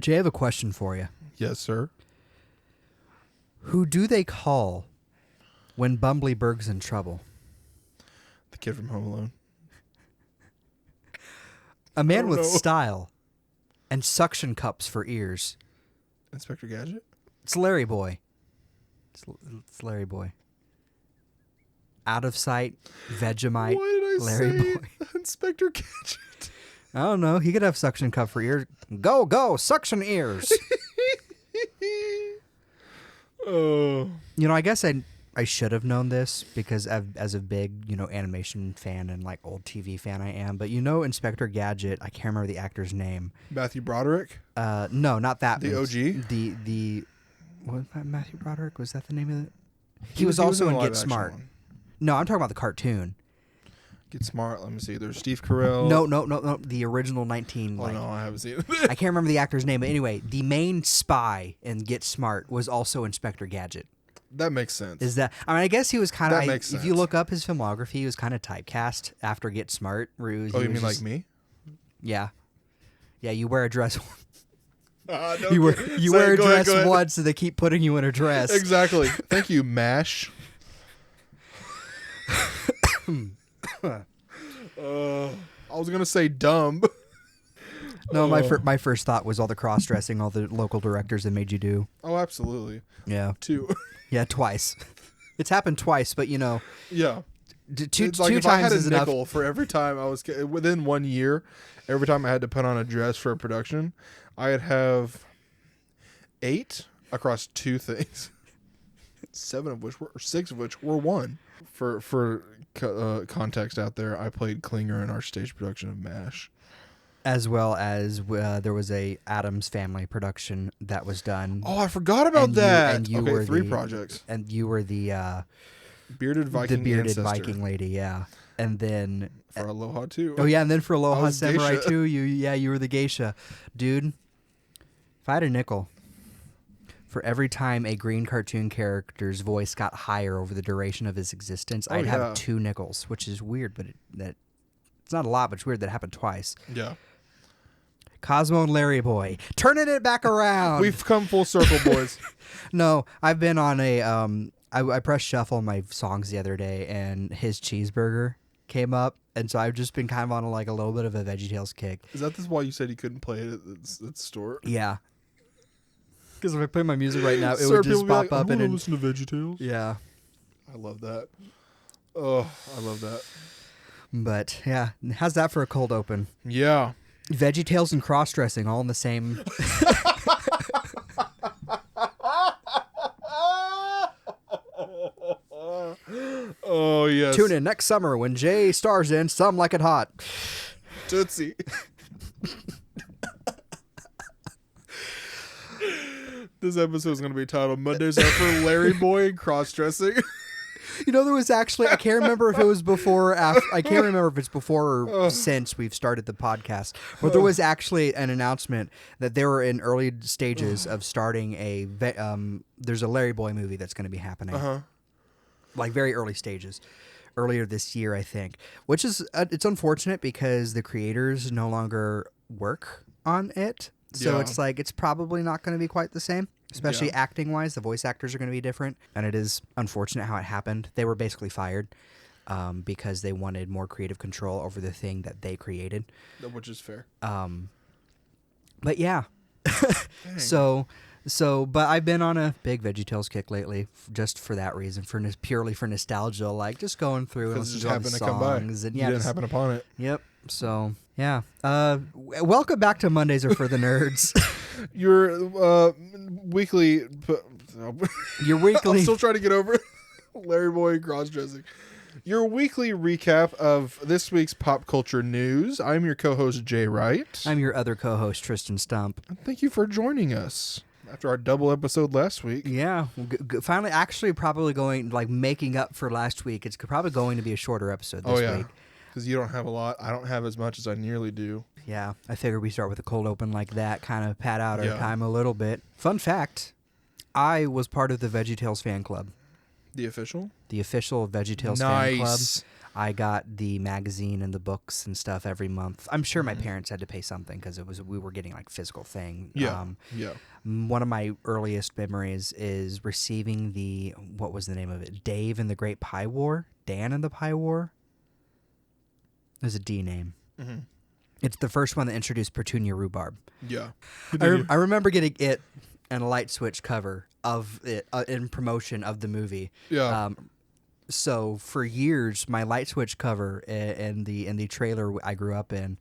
Jay, I have a question for you. Yes, sir. Who do they call when Bumbleberg's in trouble? The kid from Home Alone. A man don't with know. style and suction cups for ears. Inspector Gadget? It's Larry Boy. It's Larry Boy. Out of sight, Vegemite, Why did I Larry say Boy. Inspector Gadget? I don't know. He could have suction cup for ears. Go, suction ears. Oh. I guess I should have known this because as a big, animation fan and like old TV fan I am. But Inspector Gadget, I can't remember the actor's name. Matthew Broderick? No, not that. The OG? The what, Matthew Broderick? Was that the name of it? He was in also the in live Get action Smart. one. No, I'm talking about the cartoon. Get Smart. Let me see. There's Steve Carell. No. The original 19. Oh, Like, no, I haven't seen it. I can't remember the actor's name, but anyway, the main spy in Get Smart was also Inspector Gadget. That makes sense. Is that? I mean, I guess he was kind of. That makes If you sense. look up his filmography, he was kind of typecast after Get Smart. Where he was, Oh, he you was mean like just- me? Yeah. Yeah, you wear a dress. No, You wear Sorry, a go ahead, dress go ahead. once, so they keep putting you in a dress. Exactly. Thank you, MASH. I was going to say dumb. No, my first thought was all the cross dressing all the local directors have made you do. Oh, absolutely. Yeah. Two. Yeah, twice. It's happened twice, but Yeah. two It's like if times I had a is enough. nickel for every time I was within 1 year, every time I had to put on a dress for a production, I'd have 8 across 2 things. 6 of which were one. For context out there, I played Klinger in our stage production of MASH. As well as there was a Addams Family production that was done. Oh, I forgot about And that. you Okay, were 3 the- projects. And you were the Bearded Viking bearded ancestor Viking lady, yeah. And then for Aloha too. oh yeah, and then for I Aloha was Samurai geisha. too, you were the geisha, dude. If I had a nickel for every time a green cartoon character's voice got higher over the duration of his existence, Oh, I'd yeah. have 2 nickels, which is weird, but it's not a lot, but it's weird that it happened twice. Yeah. Cosmo and Larry Boy, turning it back around. We've come full circle, boys. No, I've been on a I pressed shuffle on my songs the other day, and his cheeseburger came up, and so I've just been kind of on a little bit of a VeggieTales kick. Is that why you said you couldn't play it at the store? Yeah, because if I play my music right now, it Sir, would just people be pop like, up I and wanna listen to VeggieTales. yeah. I love that. Oh, I love that. But yeah, how's that for a cold open? Yeah. VeggieTales and cross dressing all in the same. Oh, yes. Tune in next summer when Jay stars in Some Like It Hot. Tootsie. This episode is going to be titled Mondays Are for Larry Boy and Cross-Dressing. There was actually, I can't remember if it was before or after, I can't remember if it's before or since we've started the podcast, but there was actually an announcement that they were in early stages of starting there's a Larry Boy movie that's going to be happening. Uh-huh. Like very early stages. Earlier this year, I think, which is, it's unfortunate because the creators no longer work on it. So Yeah. it's like, it's probably not going to be quite the same, especially Yeah. acting wise. The voice actors are going to be different. And it is unfortunate how it happened. They were basically fired because they wanted more creative control over the thing that they created. Which is fair. But yeah. Dang. But I've been on a big VeggieTales kick lately, just for that reason, purely for nostalgia, like just going through and Because it listening just to all the happened to come by. songs, and You yeah, didn't happen upon it. Yep. So yeah. Welcome back to Mondays Are for the Nerds. Your weekly... Your weekly. I'm still trying to get over Larry Boy cross-dressing. Your weekly recap of this week's pop culture news. I'm your co-host, Jay Wright. I'm your other co-host, Tristan Stump. And thank you for joining us after our double episode last week. Yeah. Finally, actually, probably making up for last week. It's probably going to be a shorter episode this week. Because you don't have a lot. I don't have as much as I nearly do. Yeah. I figured we start with a cold open like that, kind of pad out our Yeah. time a little bit. Fun fact, I was part of the VeggieTales fan club. The official? The official VeggieTales fan club. Nice. I got the magazine and the books and stuff every month. I'm sure my parents had to pay something because we were getting like physical thing. Yeah. One of my earliest memories is receiving what was the name of it? Dave and the Great Pie War? Dan and the Pie War? There's a D name. Mm-hmm. It's the first one that introduced Petunia Rhubarb. Yeah. I remember getting it and a light switch cover of it in promotion of the movie. Yeah. So for years, my light switch cover in the trailer I grew up in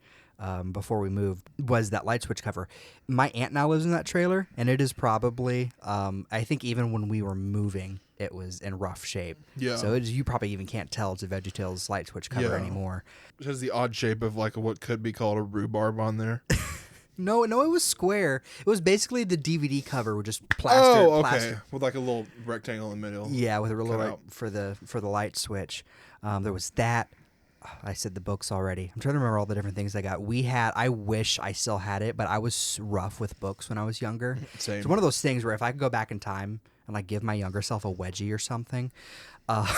before we moved was that light switch cover. My aunt now lives in that trailer, and it is probably I think even when we were moving, it was in rough shape. Yeah. So you probably even can't tell it's a VeggieTales light switch cover anymore. It has the odd shape of like what could be called a rhubarb on there. No, it was square. It was basically the DVD cover with just plastered. Oh, okay. With like a little rectangle in the middle. Yeah, with a little for the light switch. There was that. I said the books already. I'm trying to remember all the different things I got. I wish I still had it, but I was rough with books when I was younger. Same. It's one of those things where if I could go back in time and like give my younger self a wedgie or something, just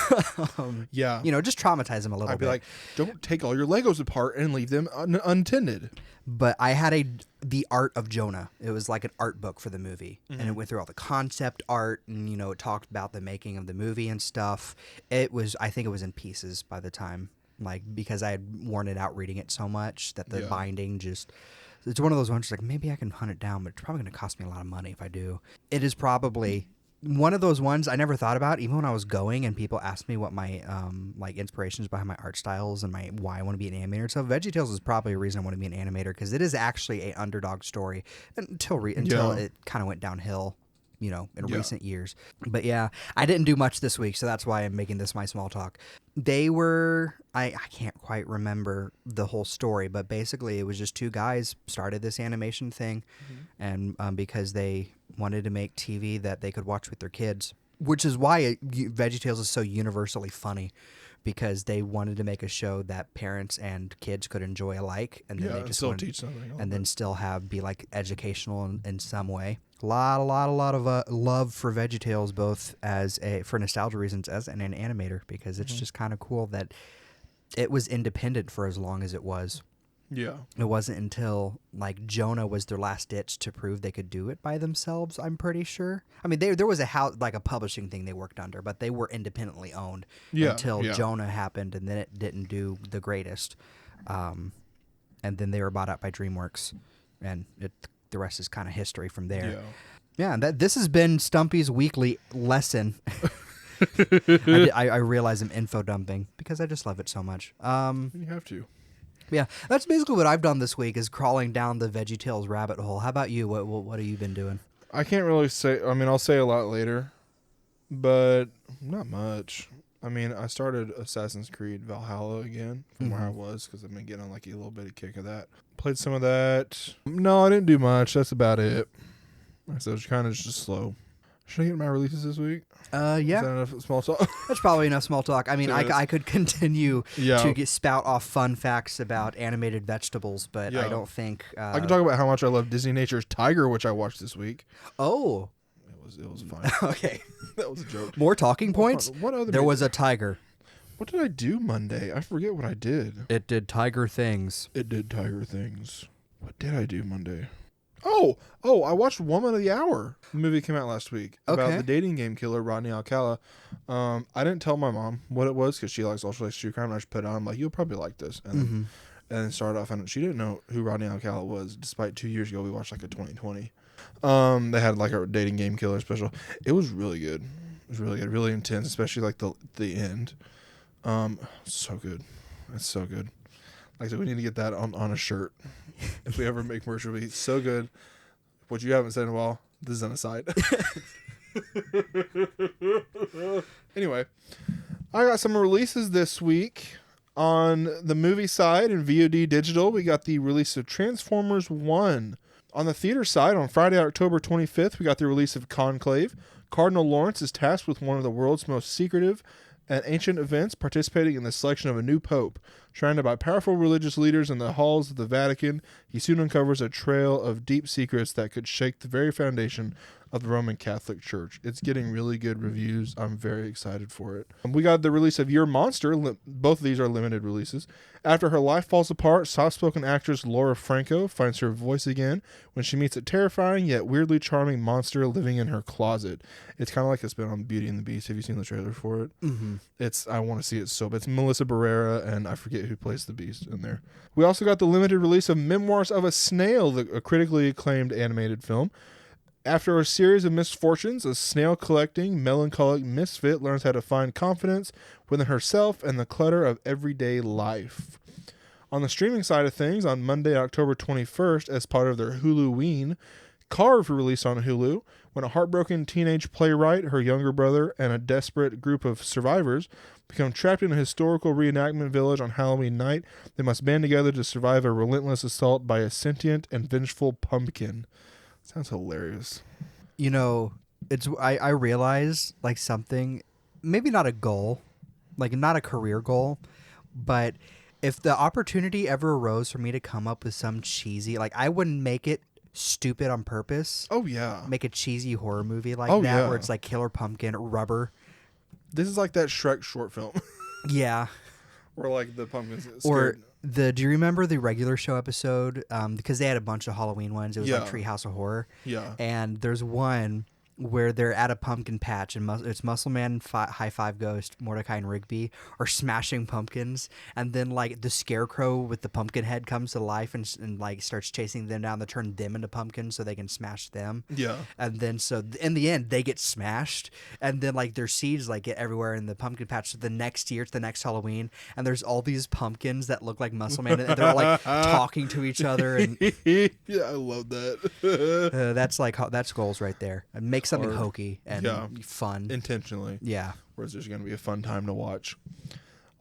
traumatize him a little bit. I'd be like, don't take all your Legos apart and leave them untended. But I had the Art of Jonah. It was like an art book for the movie, and it went through all the concept art, and it talked about the making of the movie and stuff. I think it was in pieces by the time. Like, because I had worn it out reading it so much that the binding just... It's one of those ones like, maybe I can hunt it down, but it's probably going to cost me a lot of money if I do. It is probably one of those ones I never thought about, even when I was going and people asked me what my inspirations behind my art styles and why I want to be an animator. So VeggieTales is probably a reason I want to be an animator, because it is actually an underdog story until it kind of went downhill. In recent years. But yeah, I didn't do much this week, so that's why I'm making this my small talk. They were, I can't quite remember the whole story, but basically it was just two guys started this animation thing, and because they wanted to make TV that they could watch with their kids, which is why VeggieTales is so universally funny, because they wanted to make a show that parents and kids could enjoy alike, and then they just still teach something, and then still be like educational in some way. A lot of love for VeggieTales, both for nostalgia reasons as an animator, because it's just kind of cool that it was independent for as long as it was. Yeah. It wasn't until like Jonah was their last ditch to prove they could do it by themselves, I'm pretty sure. I mean, there was a publishing thing they worked under, but they were independently owned until Jonah happened, and then it didn't do the greatest. And then they were bought out by DreamWorks, and the rest is kind of history from there. Yeah, this has been Stumpy's weekly lesson. I realize I'm info dumping because I just love it so much. You have to. Yeah, that's basically what I've done this week, is crawling down the VeggieTales rabbit hole. How about you? What have you been doing? I can't really say. I mean, I'll say a lot later, but not much. I mean, I started Assassin's Creed Valhalla again from where I was, because I've been getting on like a little bitty kick of that. Played some of that. No, I didn't do much. That's about it. So it's kind of just slow. Should I get my releases this week? Yeah. Is that enough small talk? That's probably enough small talk. I mean, I could continue to spout off fun facts about animated vegetables, but I don't think... I can talk about how much I love Disney Nature's Tiger, which I watched this week. Oh. It was fine. Okay. That was a joke. More talking points? What other there was a tiger. What did I do Monday? I forget what I did. It did tiger things. What did I do Monday? Oh, I watched Woman of the Hour. The movie came out last week about the dating game killer, Rodney Alcala. I didn't tell my mom what it was, because she likes ultra true crime, and I just put it on. I'm like, you'll probably like this. And then started off, and she didn't know who Rodney Alcala was, despite 2 years ago we watched like a 2020. They had like a dating game killer special. It was really good. It was really good, really intense, especially like the end. So good. It's so good. Like I said, we need to get that on a shirt. If we ever make merch, it'll be so good. What you haven't said in a while, this is an aside. Anyway, I got some releases this week. On the movie side and VOD digital, we got the release of Transformers 1. On the theater side, on Friday, October 25th, we got the release of Conclave. Cardinal Lawrence is tasked with one of the world's most secretive and ancient events, participating in the selection of a new pope. Surrounded by powerful religious leaders in the halls of the Vatican, he soon uncovers a trail of deep secrets that could shake the very foundation of the Roman Catholic Church. It's getting really good reviews. I'm very excited for it. We got the release of Your Monster. Both of these are limited releases. After her life falls apart, soft-spoken actress Laura Franco finds her voice again when she meets a terrifying yet weirdly charming monster living in her closet. It's kind of like a spin on Beauty and the Beast. Have you seen the trailer for it? Mm-hmm. I want to see it so bad. It's Melissa Barrera, and I forget who plays the Beast in there. We also got the limited release of Memoirs of a Snail, a critically acclaimed animated film. After a series of misfortunes, a snail-collecting, melancholic misfit learns how to find confidence within herself and the clutter of everyday life. On the streaming side of things, on Monday, October 21st, as part of their Huluween, Carve released on Hulu, when a heartbroken teenage playwright, her younger brother, and a desperate group of survivors become trapped in a historical reenactment village on Halloween night. They must band together to survive a relentless assault by a sentient and vengeful pumpkin. Sounds hilarious. You know, I realize like something, maybe not a goal, like not a career goal, but if the opportunity ever arose for me to come up with some cheesy, like I wouldn't make it stupid on purpose. Oh yeah. Make a cheesy horror movie like that yeah. where it's like Killer Pumpkin, Rubber. This is like that Shrek short film. Yeah. Where like the pumpkin's scared. Or do you remember the regular show episode? Because they had a bunch of Halloween ones. It was like Treehouse of Horror. Yeah. And there's one where they're at a pumpkin patch and it's Muscle Man, High Five Ghost, Mordecai, and Rigby are smashing pumpkins, and then like the scarecrow with the pumpkin head comes to life and like starts chasing them down to turn them into pumpkins so they can smash them. Yeah. And then so in the end they get smashed, and then like their seeds like get everywhere in the pumpkin patch. So the next year, it's the next Halloween, and there's all these pumpkins that look like Muscle Man, and they're like talking to each other. And yeah, I love that. that's goals right there. And make something hokey and fun intentionally. Yeah. Whereas there's going to be a fun time to watch.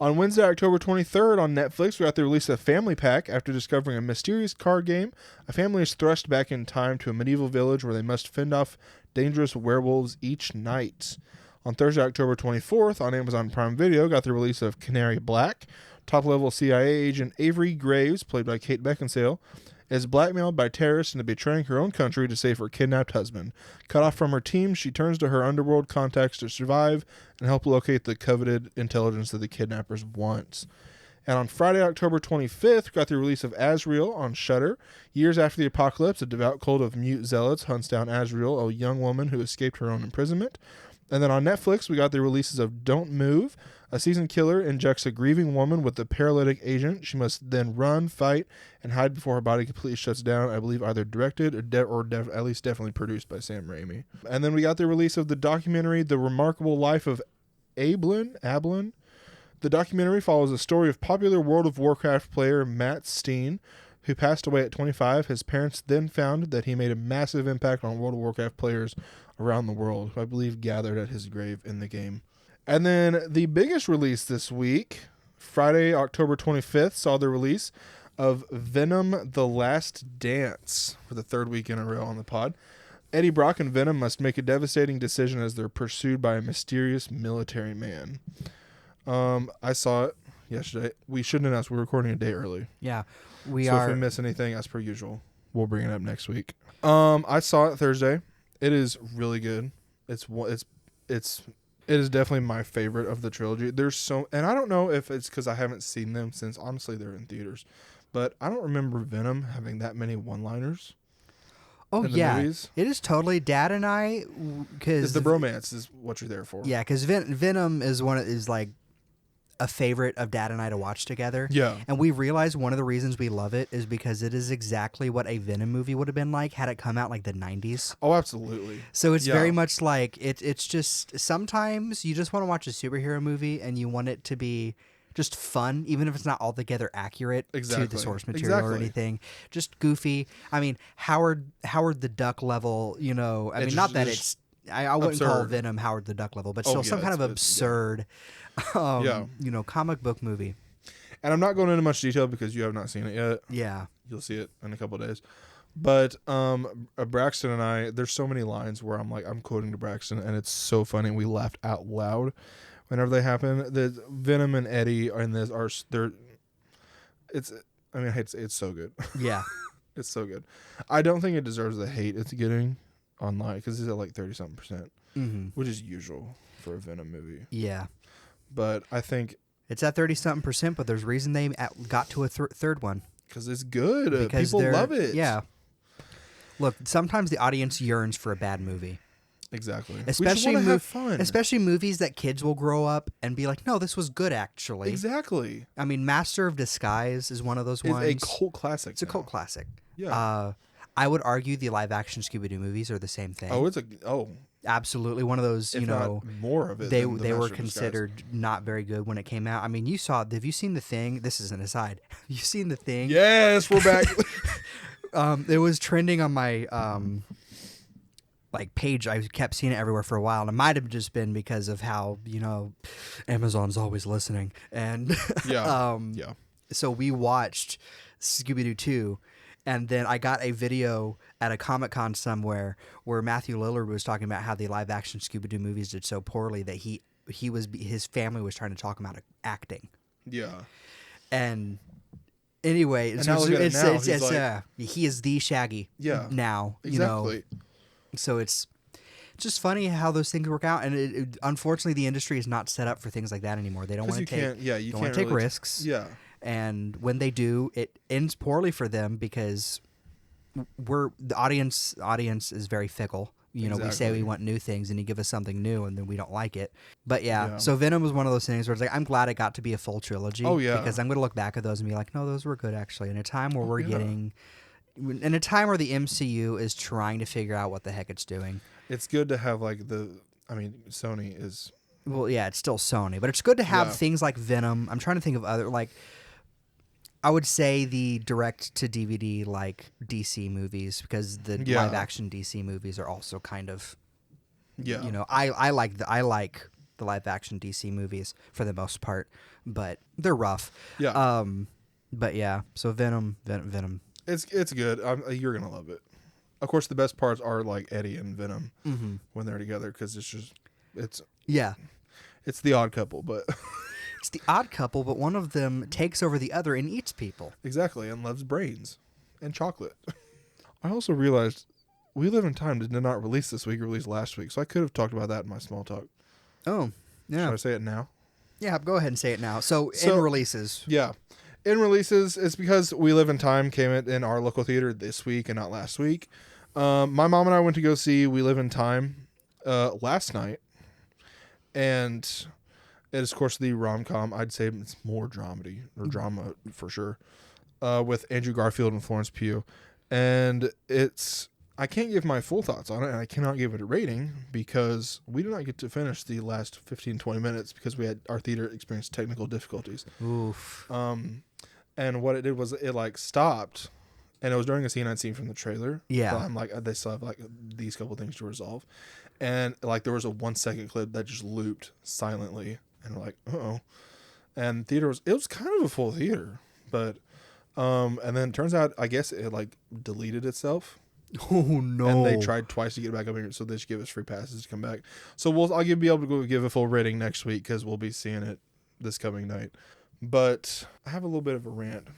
On Wednesday, October 23rd on Netflix, we got the release of Family Pack. After discovering a mysterious card game, a family is thrust back in time to a medieval village where they must fend off dangerous werewolves each night. On Thursday, October 24th on Amazon Prime Video, got the release of Canary Black. Top-level CIA agent Avery Graves, played by Kate Beckinsale, is blackmailed by terrorists into betraying her own country to save her kidnapped husband. Cut off from her team, she turns to her underworld contacts to survive and help locate the coveted intelligence that the kidnappers want. And on Friday, October 25th, got the release of Azrael on Shudder. Years after the apocalypse, a devout cult of mute zealots hunts down Azrael, a young woman who escaped her own imprisonment. And then on Netflix, we got the releases of Don't Move. A seasoned killer injects a grieving woman with a paralytic agent. She must then run, fight, and hide before her body completely shuts down. I believe either directed or at least definitely produced by Sam Raimi. And then we got the release of the documentary The Remarkable Life of Ablin. The documentary follows the story of popular World of Warcraft player Matt Steen, who passed away at 25. His parents then found that he made a massive impact on World of Warcraft players around the world, who I believe gathered at his grave in the game. And then the biggest release this week, Friday, October 25th, saw the release of Venom: The Last Dance for the third week in a row on the pod. Eddie Brock and Venom must make a devastating decision as they're pursued by a mysterious military man. I saw it yesterday. We shouldn't announce we're recording a day early. Yeah, So if we miss anything, as per usual, we'll bring it up next week. I saw it Thursday. It is really good. It is definitely my favorite of the trilogy. And I don't know if it's because I haven't seen them since, honestly, they're in theaters. But I don't remember Venom having that many one-liners. Oh, in the yeah. movies. It is totally Dad and I. It's the bromance is what you're there for. Yeah, because Venom is like a favorite of Dad and I to watch together. Yeah. And we realized one of the reasons we love it is because it is exactly what a Venom movie would have been like had it come out like the 90s. Oh, absolutely. So it's very much like it's just sometimes you just want to watch a superhero movie and you want it to be just fun, even if it's not altogether accurate to the source material or anything. Just goofy. I mean, Howard the Duck level, I mean, not that it's I wouldn't call Venom Howard the Duck level, but still some kind of absurd comic book movie. And I'm not going into much detail because you have not seen it yet. Yeah. You'll see it in a couple of days. But Braxton and I, there's so many lines where I'm quoting to Braxton, and it's so funny. We laughed out loud whenever they happen. The Venom and Eddie are in this I mean, it's so good. Yeah. It's so good. I don't think it deserves the hate it's getting online because it's at like 30-something%, which is usual for a Venom movie. Yeah. But I think it's at 30-something%, but there's reason they got to a third one. Because it's good. Because people love it. Yeah. Look, sometimes the audience yearns for a bad movie. Exactly. Especially we just have fun. Especially movies that kids will grow up and be like, no, this was good actually. Exactly. I mean, Master of Disguise is one of those ones. It's a cult classic. It's a cult classic. Yeah. I would argue the live action Scooby-Doo movies are the same thing. Absolutely one of those, if not more of it. They were considered not very good when it came out. I mean, have you seen The Thing? This is an aside. Have you seen The Thing? Yes, we're back. It was trending on my page. I kept seeing it everywhere for a while, and it might have just been because of how, Amazon's always listening. And yeah. So we watched Scooby-Doo 2. And then I got a video at a Comic-Con somewhere where Matthew Lillard was talking about how the live-action Scooby-Doo movies did so poorly that his family was trying to talk him out of acting. Yeah. And anyway, he is the Shaggy. Yeah. Now, exactly. So it's just funny how those things work out, and unfortunately, the industry is not set up for things like that anymore. They don't want to take risks. Yeah. And when they do, it ends poorly for them because the audience is very fickle. Exactly. We say we want new things, and you give us something new, and then we don't like it. But so Venom was one of those things where it's like, I'm glad it got to be a full trilogy. Oh yeah, because I'm going to look back at those and be like, no, those were good actually. In a time where in a time where the MCU is trying to figure out what the heck it's doing, it's good to have Sony is. Well, yeah, it's still Sony, but it's good to have things like Venom. I'm trying to think of other I would say the direct-to-DVD DC movies, because the live-action DC movies are also kind of, I like the live-action DC movies for the most part, but they're rough. Yeah. But yeah, so Venom. It's good. You're gonna love it. Of course, the best parts are like Eddie and Venom when they're together, because it's the odd couple, but. It's the odd couple, but one of them takes over the other and eats people. Exactly, and loves brains and chocolate. I also realized We Live in Time did not release this week, released last week, so I could have talked about that in my small talk. Oh, yeah. Should I say it now? Yeah, go ahead and say it now. So in releases. Yeah. In releases, it's because We Live in Time came in our local theater this week and not last week. My mom and I went to go see We Live in Time last night, and it is, of course, the rom-com. I'd say it's more dramedy, or drama for sure, with Andrew Garfield and Florence Pugh. And I can't give my full thoughts on it, and I cannot give it a rating because we did not get to finish the last 15-20 minutes because our theater experienced technical difficulties. Oof. And what it did was it stopped, and it was during a scene I'd seen from the trailer. Yeah. I'm like, they still have these couple things to resolve. And there was a 1-second clip that just looped silently. And we're like, uh-oh. And it was kind of a full theater. But, and then it turns out, I guess it deleted itself. Oh, no. And they tried twice to get it back up here, so they just give us free passes to come back. So I'll be able to go give a full rating next week because we'll be seeing it this coming night. But I have a little bit of a rant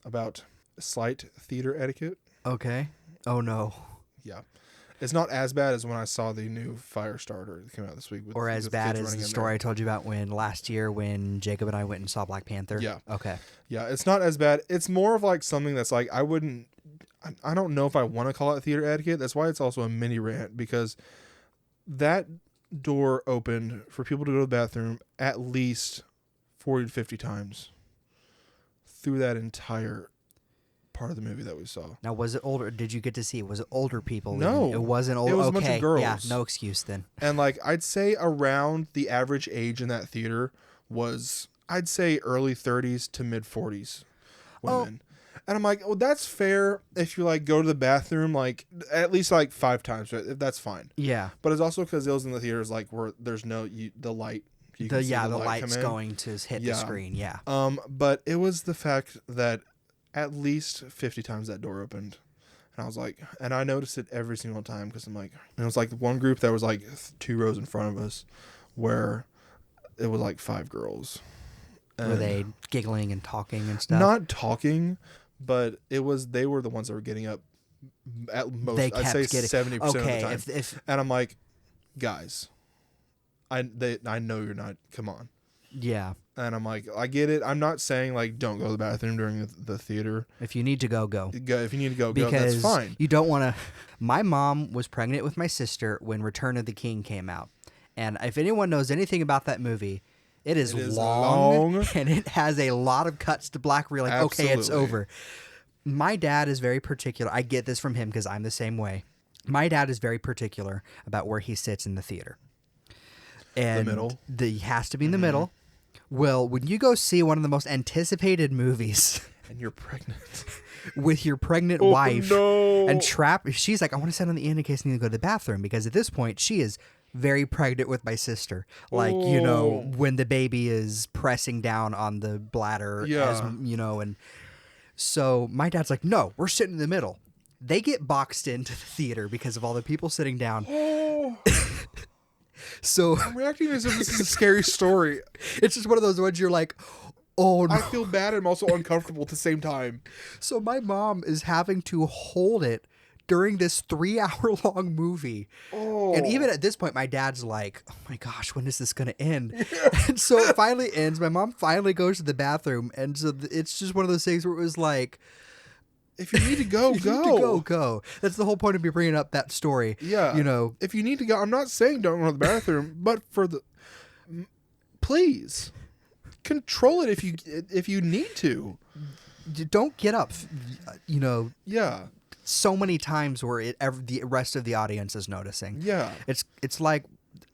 about slight theater etiquette. Okay. Oh, no. Yeah. It's not as bad as when I saw the new Firestarter that came out this week. Or as bad as the story I told you about last year when Jacob and I went and saw Black Panther. Yeah. Okay. Yeah, it's not as bad. It's more of something that's I don't know if I want to call it theater etiquette. That's why it's also a mini rant, because that door opened for people to go to the bathroom at least 40 to 50 times through that entire part of the movie that we saw. Now, was it older? Did you get to see? Was it older people? No, it wasn't older. It was a bunch of girls. Yeah, no excuse then. And I'd say around the average age in that theater was, I'd say, early 30s to mid 40s women. And I'm like, well, that's fair if you go to the bathroom at least 5 times. Right? That's fine. Yeah. But it's also because it was in the theaters where there's no the light. The light's going to hit the screen. Yeah. But it was the fact that at least 50 times that door opened, and I was like, and I noticed it every single time because I'm like, and it was one group that was 2 rows in front of us, where it was 5 girls, Were they giggling and talking and stuff? Not talking, but they were the ones that were getting up at most. I'd say 70% of the time. And I'm like, guys, I know you're not. Come on. Yeah. And I'm like, I get it. I'm not saying like don't go to the bathroom during the theater. If you need to go. If you need to go, because that's fine. You don't want to. My mom was pregnant with my sister when Return of the King came out, and if anyone knows anything about that movie, it is long and it has a lot of cuts to black. Where you're like, Absolutely. okay, it's over. My dad is very particular. I get this from him because I'm the same way. My dad is very particular about where he sits in the theater. And the middle. He has to be in the middle. Well, when you go see one of the most anticipated movies, and you're pregnant with your pregnant wife, and she's like, I want to sit on the end in case I need to go to the bathroom, because at this point she is very pregnant with my sister. Like, when the baby is pressing down on the bladder, and so my dad's like, no, we're sitting in the middle. They get boxed into the theater because of all the people sitting down. So I'm reacting as if this is a scary story. It's just one of those ones you're like, oh no. I feel bad and I'm also uncomfortable at the same time. So my mom is having to hold it during this 3-hour-long movie. Oh. And even at this point, my dad's like, oh my gosh, when is this going to end? Yeah. And so it finally ends. My mom finally goes to the bathroom. And so it's just one of those things where it was like, if you need to go, go. That's the whole point of me bringing up that story. Yeah. If you need to go, I'm not saying don't go to the bathroom, but please control it if you need to. Don't get up, Yeah. So many times where the rest of the audience is noticing. Yeah. It's like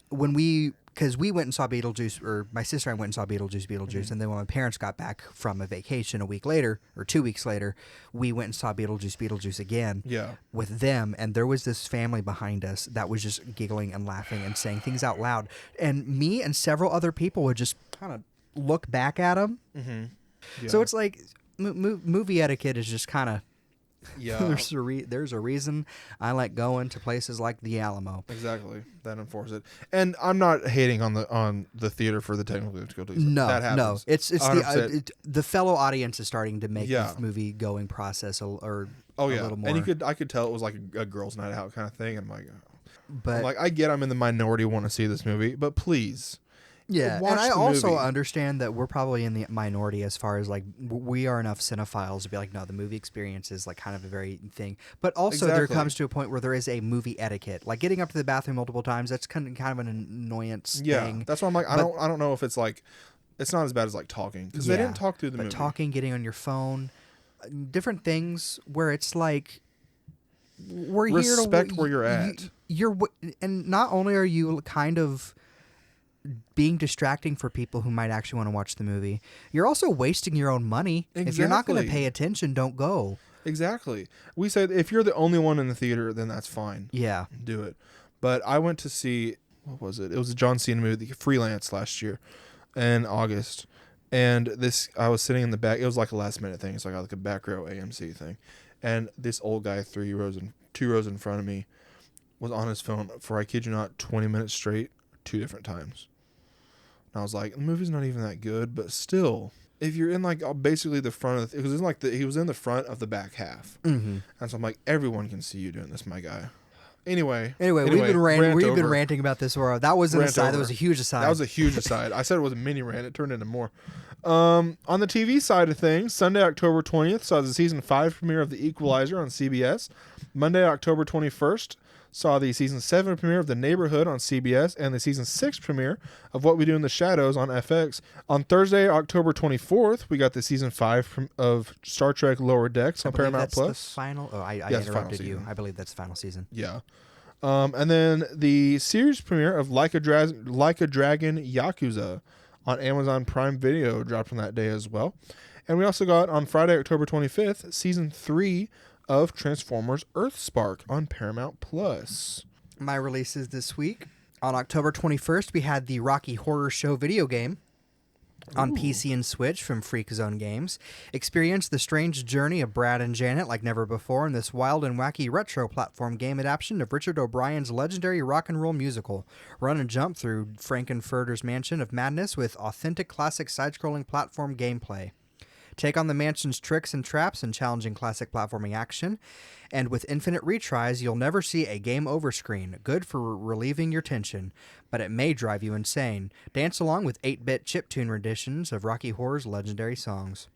when because we went and saw Beetlejuice, or my sister and I went and saw Beetlejuice, and then when my parents got back from a vacation a week later, or 2 weeks later, we went and saw Beetlejuice again with them, and there was this family behind us that was just giggling and laughing and saying things out loud, and me and several other people would just kind of look back at them. Mm-hmm. Yeah. So it's like movie etiquette is just kind of... Yeah, there's a reason I like going to places like the Alamo. Exactly, that enforce it. And I'm not hating on the theater for the technical difficulties. No, that happens. No, it's the fellow audience is starting to make this movie going process a little more. And I could tell it was like a girls' night out kind of thing. And I'm like, I get I'm in the minority want to see this movie, but please. Yeah, and I also understand that we're probably in the minority as far as like we are enough cinephiles to be like, no, the movie experience is like kind of a very thing. But also there comes to a point where there is a movie etiquette, like getting up to the bathroom multiple times. That's kind of an annoyance thing. Yeah, that's why I'm like, I don't know if it's like, it's not as bad as like talking, because they didn't talk through the movie. But talking, getting on your phone, different things where it's like, we're here to respect where you're at. And not only are you kind of being distracting for people who might actually want to watch the movie, you're also wasting your own money. Exactly. If you're not going to pay attention, don't go. Exactly. We said if you're the only one in the theater, then that's fine. Yeah. Do it. But I went to see, what was it? It was a John Cena movie, Freelance, last year in August. And I was sitting in the back. It was like a last minute thing. It's like a back row AMC thing. And this old guy 2 rows in front of me was on his phone for, I kid you not, 20 minutes straight, 2 different times. And I was like, the movie's not even that good, but still, if you're in like basically the front of, he was in the front of the back half, and so I'm like, everyone can see you doing this, my guy. Anyway, we've been ranting about this for that was an aside. That was a huge aside. That was a huge aside. I said it was a mini rant. It turned into more. On the TV side of things, Sunday, October 20th saw the season 5 premiere of The Equalizer on CBS. Monday, October 21st. Saw the season 7 premiere of The Neighborhood on CBS and the season 6 premiere of What We Do in the Shadows on FX. On Thursday, October 24th, we got the season 5 of Star Trek Lower Decks on Paramount Plus. That's the final. Oh, I interrupted you. I believe that's the final season. Yeah. And then the series premiere of Like a Dragon Yakuza on Amazon Prime Video dropped on that day as well. And we also got on Friday, October 25th, season 3 of Transformers Earthspark on Paramount Plus. My releases this week. On October 21st, we had the Rocky Horror Show video game. On Ooh. PC and Switch from Freak Zone Games, experience the strange journey of Brad and Janet like never before in this wild and wacky retro platform game adaptation of Richard O'Brien's legendary rock and roll musical. Run and jump through Frankenfurter's mansion of madness with authentic classic side-scrolling platform gameplay. Take on the mansion's tricks and traps and challenging classic platforming action. And with infinite retries, you'll never see a game over screen. Good for relieving your tension, but it may drive you insane. Dance along with 8-bit chiptune renditions of Rocky Horror's legendary songs.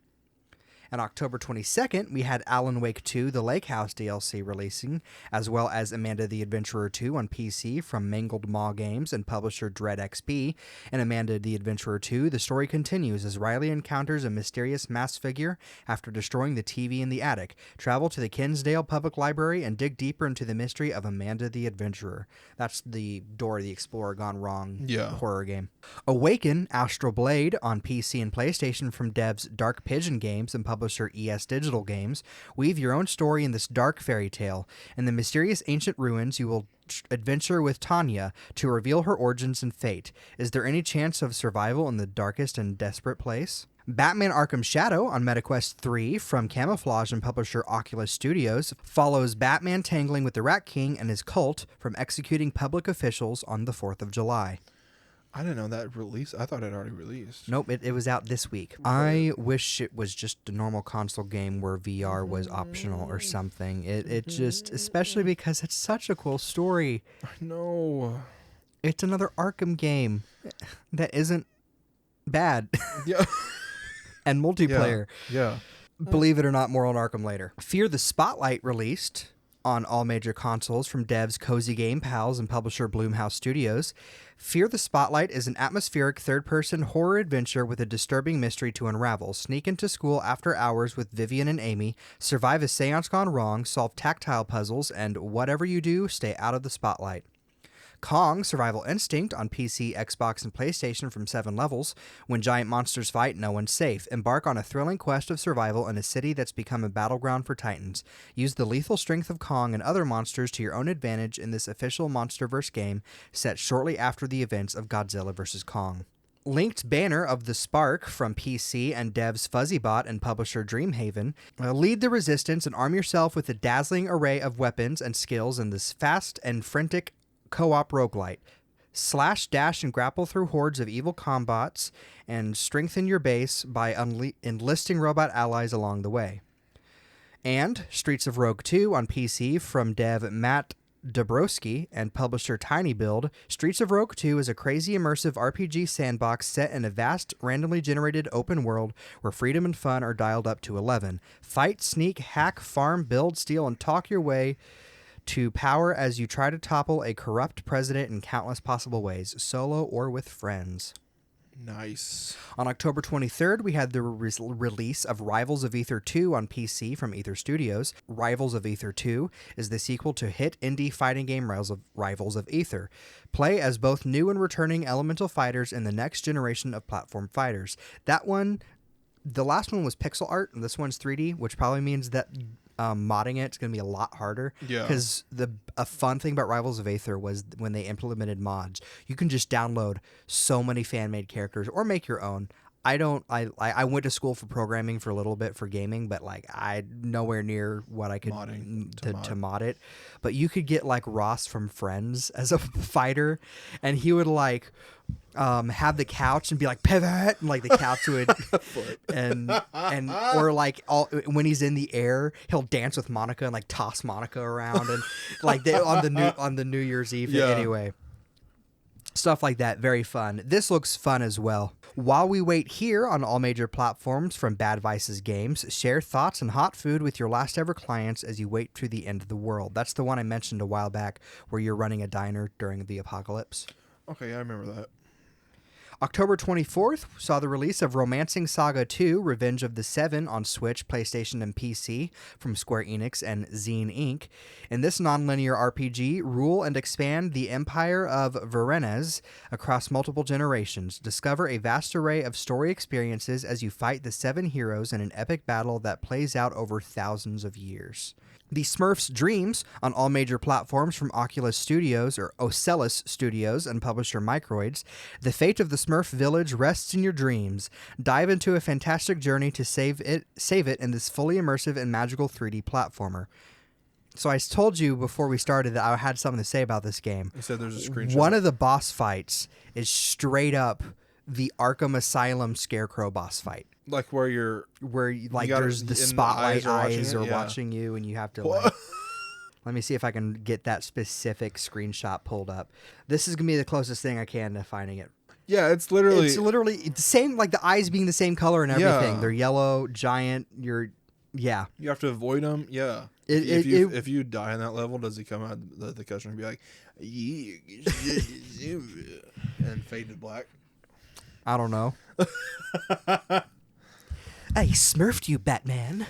On October 22nd, we had Alan Wake 2, the Lake House DLC releasing, as well as Amanda the Adventurer 2 on PC from Mangled Maw Games and publisher Dread XP. In Amanda the Adventurer 2, the story continues as Riley encounters a mysterious masked figure after destroying the TV in the attic. Travel to the Kinsdale Public Library and dig deeper into the mystery of Amanda the Adventurer. That's the Dora the Explorer gone wrong horror game. Awaken Astral Blade on PC and PlayStation from devs Dark Pigeon Games and publisher ES Digital Games. Weave your own story in this dark fairy tale. In the mysterious ancient ruins, you will adventure with Tanya to reveal her origins and fate. Is there any chance of survival in the darkest and desperate place? Batman Arkham Shadow on MetaQuest 3 from Camouflage and publisher Oculus Studios follows Batman tangling with the Rat King and his cult from executing public officials on the 4th of July. I didn't know that released. I thought it already released. Nope, it was out this week. I wish it was just a normal console game where VR was optional or something. It just, especially because it's such a cool story. I know. It's another Arkham game that isn't bad. Yeah. And multiplayer. Yeah. Believe it or not, more on Arkham later. Fear the Spotlight released on all major consoles from devs Cozy Game Pals and publisher Bloomhouse Studios. Fear the Spotlight is an atmospheric third-person horror adventure with a disturbing mystery to unravel. Sneak into school after hours with Vivian and Amy, survive a seance gone wrong, solve tactile puzzles, and whatever you do, stay out of the spotlight. Kong Survival Instinct on PC, Xbox, and PlayStation from 7 levels. When giant monsters fight, no one's safe. Embark on a thrilling quest of survival in a city that's become a battleground for titans. Use the lethal strength of Kong and other monsters to your own advantage in this official MonsterVerse game set shortly after the events of Godzilla vs. Kong. Linked Banner of the Spark from PC and devs FuzzyBot and publisher Dreamhaven. Lead the resistance and arm yourself with a dazzling array of weapons and skills in this fast and frantic co-op roguelite. Slash, dash, and grapple through hordes of evil combats and strengthen your base by enlisting robot allies along the way. And Streets of Rogue 2 on PC from dev Matt Dabrowski and publisher Tiny Build. Streets of Rogue 2 is a crazy immersive RPG sandbox set in a vast, randomly generated open world where freedom and fun are dialed up to 11. Fight, sneak, hack, farm, build, steal, and talk your way to power as you try to topple a corrupt president in countless possible ways, solo or with friends. Nice. On October 23rd, we had the release of Rivals of Aether 2 on PC from Aether Studios. Rivals of Aether 2 is the sequel to hit indie fighting game Rivals of Aether. Play as both new and returning elemental fighters in the next generation of platform fighters. That one, the last one was pixel art, and this one's 3D, which probably means that modding it's going to be a lot harder. Yeah. Because a fun thing about Rivals of Aether was when they implemented mods, you can just download so many fan-made characters or make your own. I went to school for programming for a little bit for gaming, but like I nowhere near what I could to mod it. But you could get like Ross from Friends as a fighter, and he would like have the couch and be like pivot, and like the couch would and or like when he's in the air, he'll dance with Monica and like toss Monica around and like on the New Year's Eve. Yeah. Anyway. Stuff like that, very fun. This looks fun as well. While we wait here on all major platforms from Bad Vices Games, share thoughts and hot food with your last ever clients as you wait to the end of the world. That's the one I mentioned a while back where you're running a diner during the apocalypse. Okay, I remember that. October 24th saw the release of Romancing Saga 2, Revenge of the Seven on Switch, PlayStation, and PC from Square Enix and Zine Inc. In this non-linear RPG, rule and expand the empire of Verenez across multiple generations. Discover a vast array of story experiences as you fight the seven heroes in an epic battle that plays out over thousands of years. The Smurfs Dreams on all major platforms from Oculus Studios or Ocellus Studios and publisher Microids. The fate of the Smurf village rests in your dreams. Dive into a fantastic journey to save it in this fully immersive and magical 3D platformer. So I told you before we started that I had something to say about this game. You said there's a screenshot. One of the boss fights is straight up the Arkham Asylum Scarecrow boss fight. Like where there's the spotlight eyes are watching watching you, and you have to like. Let me see if I can get that specific screenshot pulled up. This is gonna be the closest thing I can to finding it. Yeah, it's literally the same, like the eyes being the same color and everything. Yeah. They're yellow, giant. You have to avoid them. Yeah. If you die in that level, does he come out the customer and be like, and fade to black? I don't know. I smurfed you, Batman.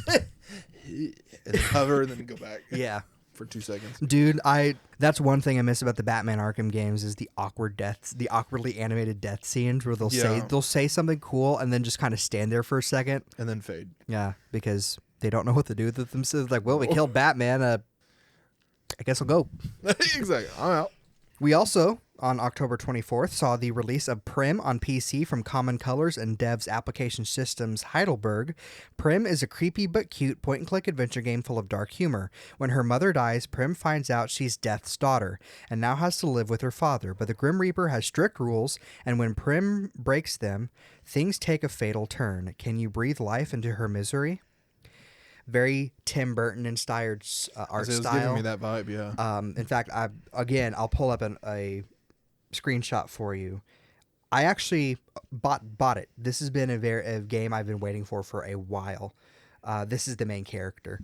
And then hover and then go back. Yeah. For 2 seconds. Dude, that's one thing I miss about the Batman Arkham games is the awkwardly animated death scenes where they'll say something cool and then just kind of stand there for a second. And then fade. Yeah, because they don't know what to do with themselves. Like, well, we killed Batman. I guess I'll go. Exactly. I'm out. We also, on October 24th, saw the release of Prim on PC from Common Colors and Devs Application Systems Heidelberg. Prim is a creepy but cute point-and-click adventure game full of dark humor. When her mother dies, Prim finds out she's Death's daughter and now has to live with her father. But the Grim Reaper has strict rules, and when Prim breaks them, things take a fatal turn. Can you breathe life into her misery? Very Tim Burton inspired art style. It was giving me that vibe, yeah. In fact, I'll pull up a screenshot for you. I actually bought it. This has been a game I've been waiting for a while. This is the main character.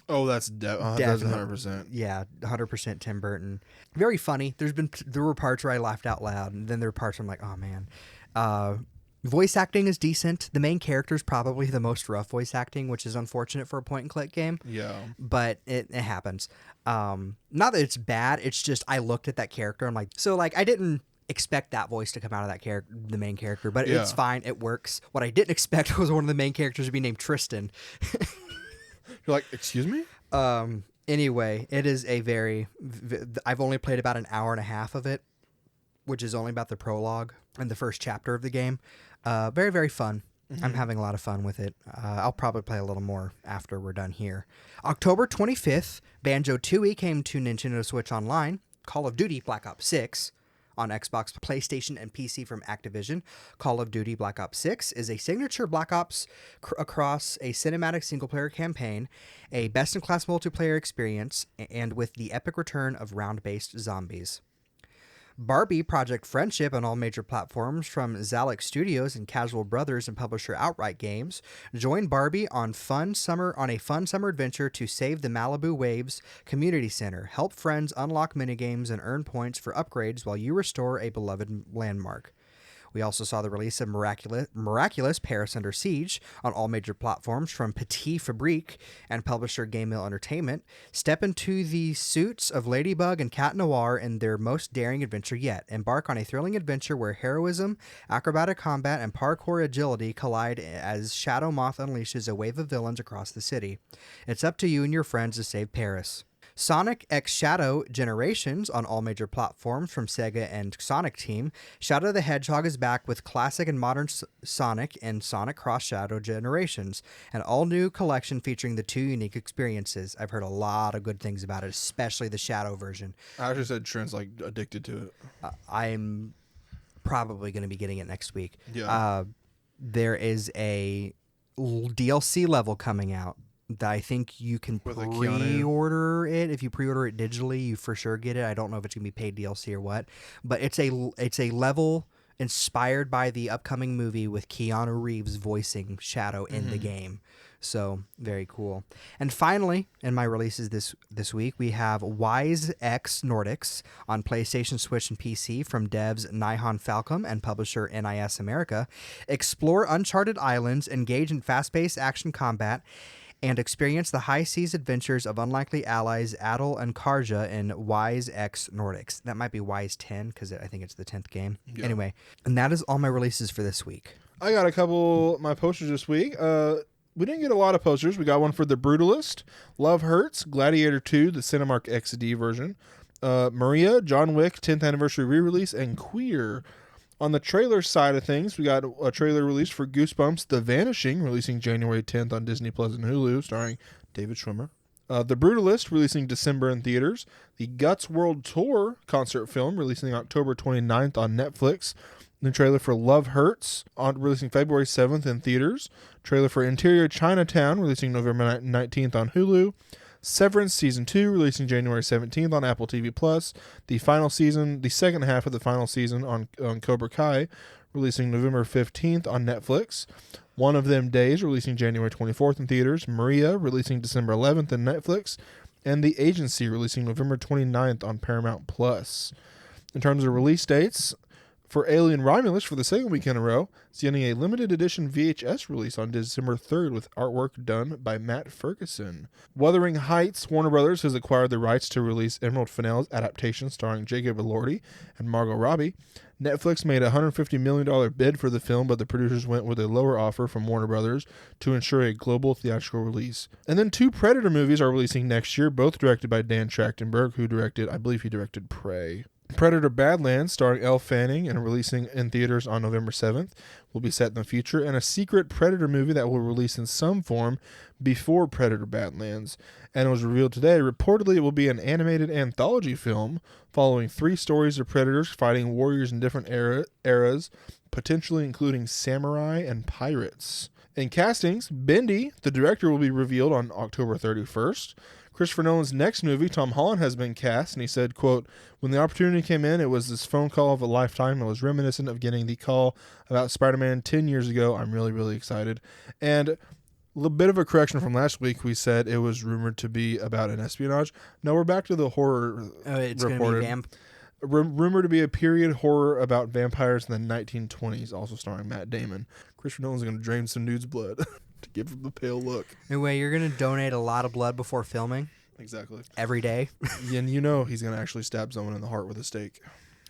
Oh, that's definitely 100%. Yeah, 100% Tim Burton. Very funny. There were parts where I laughed out loud, and then there were parts where I'm like, oh man. Voice acting is decent. The main character is probably the most rough voice acting, which is unfortunate for a point-and-click game. Yeah. But it happens. Not that it's bad. It's just I looked at that character. I'm like, I didn't expect that voice to come out of that character, the main character, but it's fine. It works. What I didn't expect was one of the main characters to be named Tristan. You're like, excuse me? Anyway, it is I've only played about an hour and a half of it, which is only about the prologue and the first chapter of the game. Very, very fun. Mm-hmm. I'm having a lot of fun with it. I'll probably play a little more after we're done here. October 25th, Banjo-Tooie came to Nintendo Switch Online. Call of Duty Black Ops 6 on Xbox, PlayStation, and PC from Activision. Call of Duty Black Ops 6 is a signature Black Ops across a cinematic single-player campaign, a best-in-class multiplayer experience, and with the epic return of round-based zombies. Barbie Project Friendship on all major platforms from Zalek Studios and Casual Brothers and publisher Outright Games. Join Barbie on a fun summer adventure to save the Malibu Waves Community Center. Help friends unlock minigames and earn points for upgrades while you restore a beloved landmark. We also saw the release of Miraculous Paris Under Siege on all major platforms from Petit Fabrique and publisher Game Mill Entertainment. Step into the suits of Ladybug and Cat Noir in their most daring adventure yet. Embark on a thrilling adventure where heroism, acrobatic combat, and parkour agility collide as Shadow Moth unleashes a wave of villains across the city. It's up to you and your friends to save Paris. Sonic X Shadow Generations on all major platforms from Sega and Sonic Team. Shadow the Hedgehog is back with classic and modern Sonic and Sonic Cross Shadow Generations, an all-new collection featuring the two unique experiences. I've heard a lot of good things about it, especially the Shadow version. I actually said Trent's like addicted to it. I'm probably going to be getting it next week. Yeah. There is a DLC level coming out that I think you can pre-order it. If you pre-order it digitally, you for sure get it. I don't know if it's gonna be paid DLC or what, but it's a level inspired by the upcoming movie with Keanu Reeves voicing Shadow in the game. So very cool. And finally, in my releases this week, we have Wise X Nordics on PlayStation, Switch, and PC from devs Nihon Falcom and publisher NIS America. Explore uncharted islands, engage in fast-paced action combat, and experience the high seas adventures of unlikely allies Adel and Karja in Wise X Nordics. That might be Wise 10 because I think it's the 10th game. Yeah. Anyway, and that is all my releases for this week. I got a couple my posters this week. we didn't get a lot of posters. We got one for The Brutalist, Love Hurts, Gladiator 2, the Cinemark XD version, Maria, John Wick 10th anniversary re-release, and Queer. On the trailer side of things, we got a trailer release for Goosebumps The Vanishing, releasing January 10th on Disney Plus and Hulu, starring David Schwimmer. The Brutalist, releasing December in theaters. The Guts World Tour concert film, releasing October 29th on Netflix. The trailer for Love Hurts, releasing February 7th in theaters. Trailer for Interior Chinatown, releasing November 19th on Hulu. Severance Season 2, releasing January 17th on Apple TV+. The second half of the final season on Cobra Kai, releasing November 15th on Netflix. One of Them Days, releasing January 24th in theaters. Maria, releasing December 11th on Netflix. And The Agency, releasing November 29th on Paramount+. In terms of release dates, for Alien Romulus, for the second week in a row, it's getting a limited edition VHS release on December 3rd with artwork done by Matt Ferguson. Wuthering Heights, Warner Brothers has acquired the rights to release Emerald Fennell's adaptation starring Jacob Elordi and Margot Robbie. Netflix made a $150 million bid for the film, but the producers went with a lower offer from Warner Brothers to ensure a global theatrical release. And then 2 Predator movies are releasing next year, both directed by Dan Trachtenberg, who directed Prey. Predator Badlands, starring Elle Fanning and releasing in theaters on November 7th, will be set in the future, and a secret Predator movie that will release in some form before Predator Badlands. And it was revealed today, reportedly it will be an animated anthology film following 3 stories of Predators fighting warriors in different eras, potentially including samurai and pirates. In castings, Bendy, the director, will be revealed on October 31st. Christopher Nolan's next movie, Tom Holland, has been cast, and he said, quote, "When the opportunity came in, it was this phone call of a lifetime. It was reminiscent of getting the call about Spider-Man 10 years ago. I'm really, really excited." And a little bit of a correction from last week. We said it was rumored to be about an espionage. No, we're back to the horror It's reported. going to be Rumored to be a period horror about vampires in the 1920s, also starring Matt Damon. Christopher Nolan's going to drain some dude's blood to give him the pale look. Anyway, you're going to donate a lot of blood before filming? Exactly. Every day? And you know he's going to actually stab someone in the heart with a stake.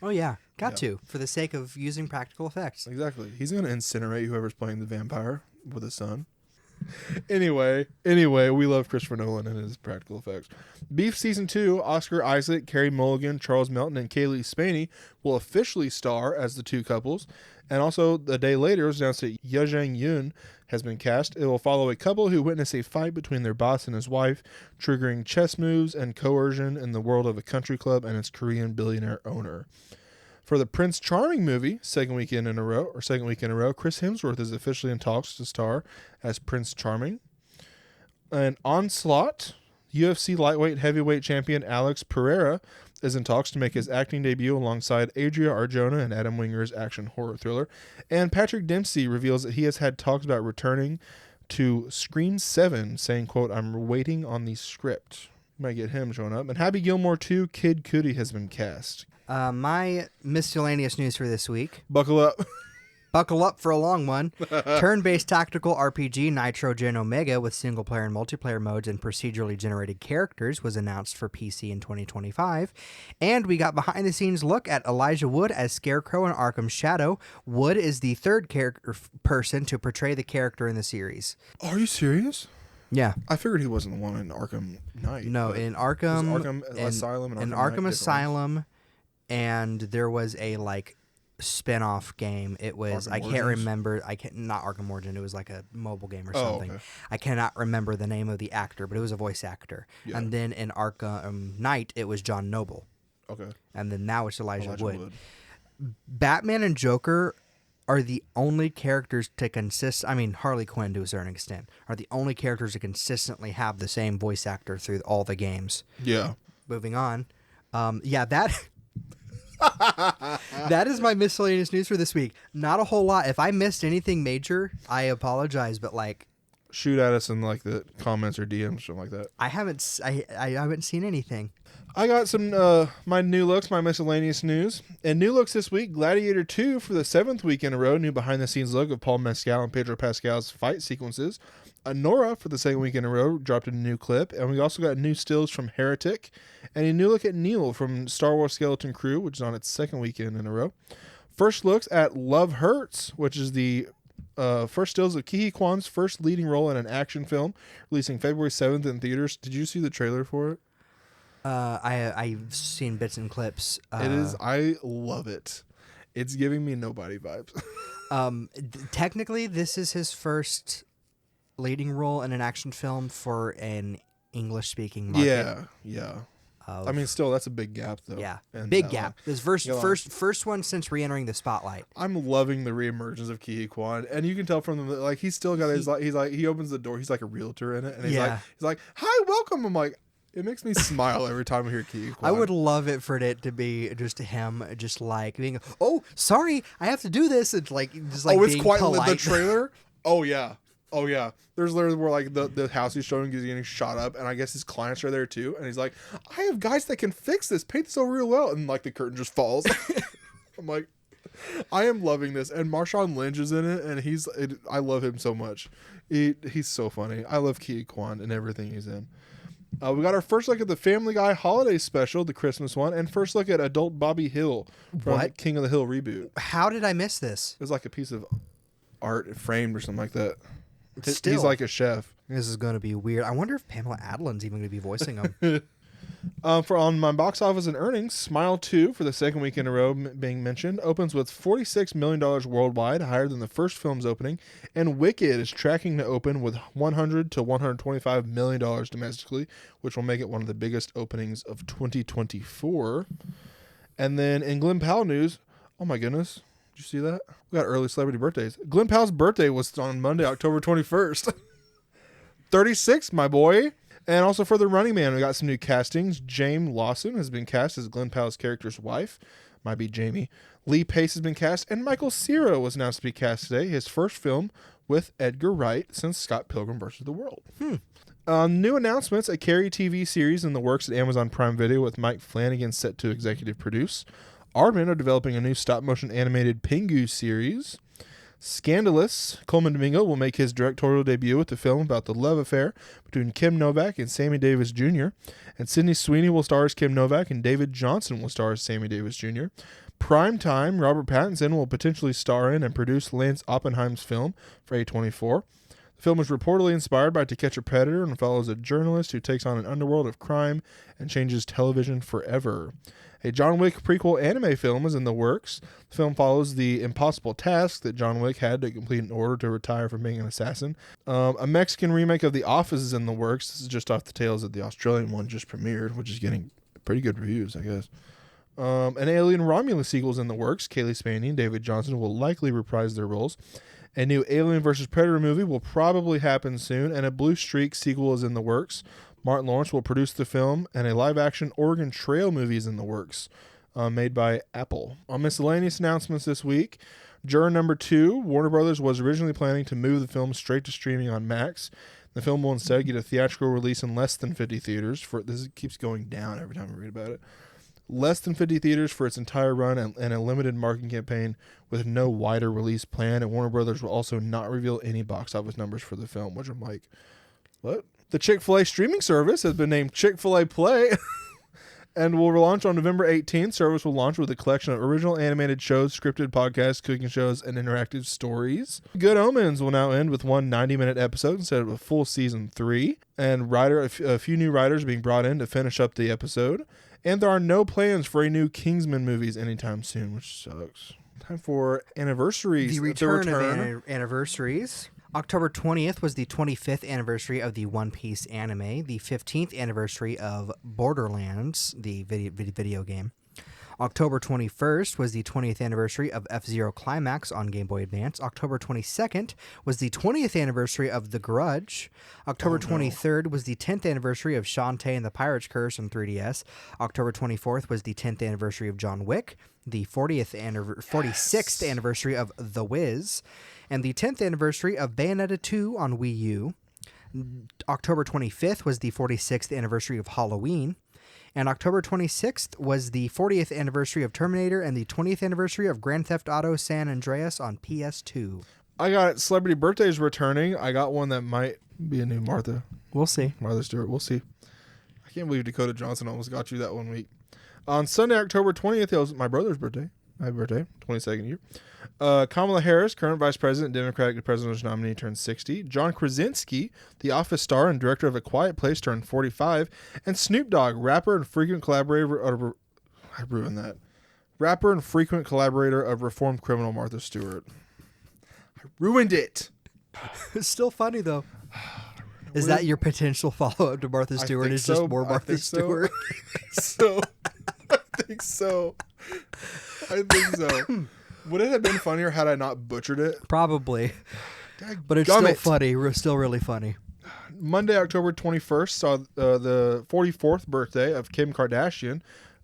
Oh, yeah. Got to, for the sake of using practical effects. Exactly. He's going to incinerate whoever's playing the vampire with his son. Anyway, we love Christopher Nolan and his practical effects. Beef Season 2, Oscar Isaac, Carey Mulligan, Charles Melton, and Kaylee Spaney will officially star as the 2 couples. And also, a day later, it was announced that Yejang Yoon has been cast. It will follow a couple who witness a fight between their boss and his wife, triggering chess moves and coercion in the world of a country club and its Korean billionaire owner. For the Prince Charming movie, second week in a row, Chris Hemsworth is officially in talks to star as Prince Charming. And Onslaught, UFC lightweight heavyweight champion Alex Pereira is in talks to make his acting debut alongside Adria Arjona and Adam Winger's action horror thriller. And Patrick Dempsey reveals that he has had talks about returning to Screen 7, saying, quote, "I'm waiting on the script." Might get him showing up. And Happy Gilmore 2, Kid Cudi has been cast. My miscellaneous news for this week. Buckle up. Buckle up for a long one. Turn-based tactical RPG Nitrogen Omega with single-player and multiplayer modes and procedurally generated characters was announced for PC in 2025. And we got behind-the-scenes look at Elijah Wood as Scarecrow in Arkham Shadow. Wood is the third person to portray the character in the series. Are you serious? Yeah. I figured he wasn't the one in Arkham Knight. No, in Arkham... Asylum and Arkham Asylum, and there was a, spin-off game. It was not Arkham Origin, it was like a mobile game or something. Okay. I cannot remember the name of the actor, but it was a voice actor. Yeah. And then in Arkham Knight it was John Noble. Okay. And then now it's Elijah Wood. Batman and Joker are the only characters to Harley Quinn to a certain extent are the only characters to consistently have the same voice actor through all the games. Yeah. Moving on. That is my miscellaneous news for this week. Not a whole lot. If I missed anything major, I apologize, but shoot at us in the comments or DMs, something like that. I haven't seen anything. I got some my new looks, my miscellaneous news. And new looks this week, Gladiator 2 for the 7th week in a row, new behind the scenes look of Paul Mescal and Pedro Pascal's fight sequences. Nora for the second week in a row dropped a new clip, and we also got new stills from Heretic and a new look at Neil from Star Wars Skeleton Crew, which is on its second weekend in a row. First looks at Love Hurts, which is the First stills of Ke Huy Quan's first leading role in an action film, releasing February 7th in theaters. Did you see the trailer for it? I've seen bits and clips. It is. I love it. It's giving me Nobody vibes. Technically, this is his first leading role in an action film for an English-speaking market. Yeah. I mean, still, that's a big gap, though. Yeah, And, big gap. This first one since re-entering the spotlight. I'm loving the reemergence of Ke Huy Quan, and you can tell from the like he's still got he opens the door. He's like a realtor in it, and he's like, "Hi, welcome." I'm like, it makes me smile every time I hear Ke Huy Quan. I would love it for it to be just him, just like being, "Oh, sorry, I have to do this." It's like just like it's being quite polite. the trailer. Oh yeah. There's literally where like the house he's showing is getting shot up, and I guess his clients are there too. And he's like, "I have guys that can fix this, paint this over real well," and like the curtain just falls. I'm like, I am loving this, and Marshawn Lynch is in it, and I love him so much. He's so funny. I love Ke Huy Quan and everything he's in. We got our first look at the Family Guy holiday special, the Christmas one, and first look at adult Bobby Hill from King of the Hill reboot. How did I miss this? It was like a piece of art framed or something like that. Still, he's like a chef. This is going to be weird. I wonder if Pamela Adlin's even going to be voicing him. On my box office and earnings, Smile 2, for the second week in a row being mentioned, opens with $46 million worldwide, higher than the first film's opening, and Wicked is tracking to open with $100 to $125 million domestically, which will make it one of the biggest openings of 2024. And then in Glenn Powell news, oh my goodness, did you see that? We got early celebrity birthdays. Glenn Powell's birthday was on Monday, October 21st. 36, my boy. And also for The Running Man, we got some new castings. James Lawson has been cast as Glenn Powell's character's wife. Might be Jamie. Lee Pace has been cast, and Michael Cera was announced to be cast today. His first film with Edgar Wright since Scott Pilgrim vs. the World. New announcements: a Carrie TV series in the works at Amazon Prime Video with Mike Flanagan set to executive produce. Aardman are developing a new stop-motion animated Pingu series. Scandalous, Coleman Domingo will make his directorial debut with the film about the love affair between Kim Novak and Sammy Davis Jr. And Sydney Sweeney will star as Kim Novak, and David Johnson will star as Sammy Davis Jr. Primetime, Robert Pattinson will potentially star in and produce Lance Oppenheim's film for A24. The film is reportedly inspired by To Catch a Predator and follows a journalist who takes on an underworld of crime and changes television forever. A John Wick prequel anime film is in the works. The film follows the impossible task that John Wick had to complete in order to retire from being an assassin. A Mexican remake of The Office is in the works. This is just off the tails that the Australian one just premiered, which is getting pretty good reviews, I guess. An Alien Romulus sequel is in the works. Kaylee Spaney and David Johnson will likely reprise their roles. A new Alien vs. Predator movie will probably happen soon, and a Blue Streak sequel is in the works. Martin Lawrence will produce the film, and a live-action Oregon Trail movie is in the works, made by Apple. On miscellaneous announcements this week, Juror Number 2, Warner Brothers was originally planning to move the film straight to streaming on Max. The film will instead get a theatrical release in less than 50 theaters. This keeps going down every time I read about it. Less than 50 theaters for its entire run, and a limited marketing campaign with no wider release plan. And Warner Brothers will also not reveal any box office numbers for the film, which I'm like, what? The Chick-fil-A streaming service has been named Chick-fil-A Play and will launch on November 18th. Service will launch with a collection of original animated shows, scripted podcasts, cooking shows, and interactive stories. Good Omens will now end with one 90-minute episode instead of a full season 3. And a few new writers are being brought in to finish up the episode. And there are no plans for a new Kingsman movies anytime soon, which sucks. Time for anniversaries. The return of anniversaries. October 20th was the 25th anniversary of the One Piece anime, the 15th anniversary of Borderlands, the video game. October 21st was the 20th anniversary of F-Zero Climax on Game Boy Advance. October 22nd was the 20th anniversary of The Grudge. October 23rd was the 10th anniversary of Shantae and the Pirate's Curse on 3DS. October 24th was the 10th anniversary of John Wick, the 46th anniversary of The Wiz, and the 10th anniversary of Bayonetta 2 on Wii U. October 25th was the 46th anniversary of Halloween. And October 26th was the 40th anniversary of Terminator and the 20th anniversary of Grand Theft Auto San Andreas on PS2. I got celebrity birthdays returning. I got one that might be a new Martha. We'll see. Martha Stewart. We'll see. I can't believe Dakota Johnson almost got you that one week. On Sunday, October 20th, it was my brother's birthday. Happy birthday, 22nd year. Kamala Harris, current vice president, Democratic presidential nominee, turned 60. John Krasinski, The Office star and director of A Quiet Place, turned 45. And Snoop Dogg, rapper and frequent collaborator of... I ruined that. Rapper and frequent collaborator of reformed criminal Martha Stewart. I ruined it. It's still funny, though. Is that your potential follow-up to Martha Stewart? Is just more Martha Stewart? I think so. Would it have been funnier had I not butchered it? Probably. But it's still funny. Still really funny. Monday, October 21st, saw the 44th birthday of Kim Kardashian,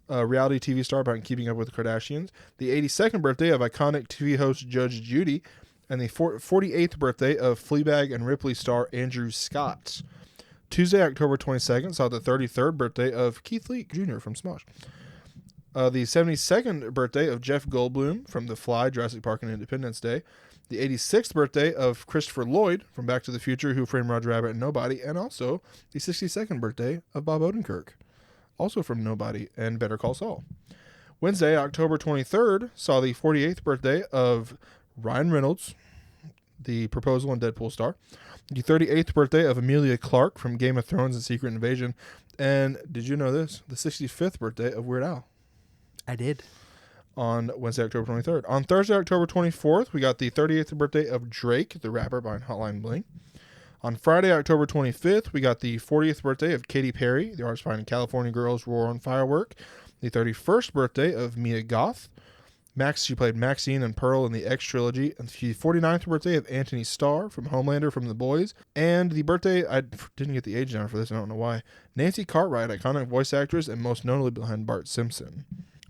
a reality TV star about Keeping Up with the Kardashians. The 82nd birthday of iconic TV host Judge Judy. And the 48th birthday of Fleabag and Ripley star Andrew Scott. Tuesday, October 22nd, saw the 33rd birthday of Keith Leak Jr. from Smosh. The 72nd birthday of Jeff Goldblum from The Fly, Jurassic Park, and Independence Day. The 86th birthday of Christopher Lloyd from Back to the Future, Who Framed Roger Rabbit, and Nobody. And also the 62nd birthday of Bob Odenkirk, also from Nobody and Better Call Saul. Wednesday, October 23rd, saw the 48th birthday of Ryan Reynolds, the Proposal and Deadpool star. The 38th birthday of Emilia Clarke from Game of Thrones and Secret Invasion. And did you know this? The 65th birthday of Weird Al. I did. On Wednesday, October 23rd. On Thursday, October 24th, we got the 38th birthday of Drake, the rapper behind Hotline Bling. On Friday, October 25th, we got the 40th birthday of Katy Perry, the artist behind California Girls Roar on Firework. The 31st birthday of Mia Goth. She played Maxine and Pearl in the X trilogy. And the 49th birthday of Anthony Starr from Homelander from The Boys. And the birthday, I didn't get the age down for this, I don't know why. Nancy Cartwright, iconic voice actress and most notably behind Bart Simpson.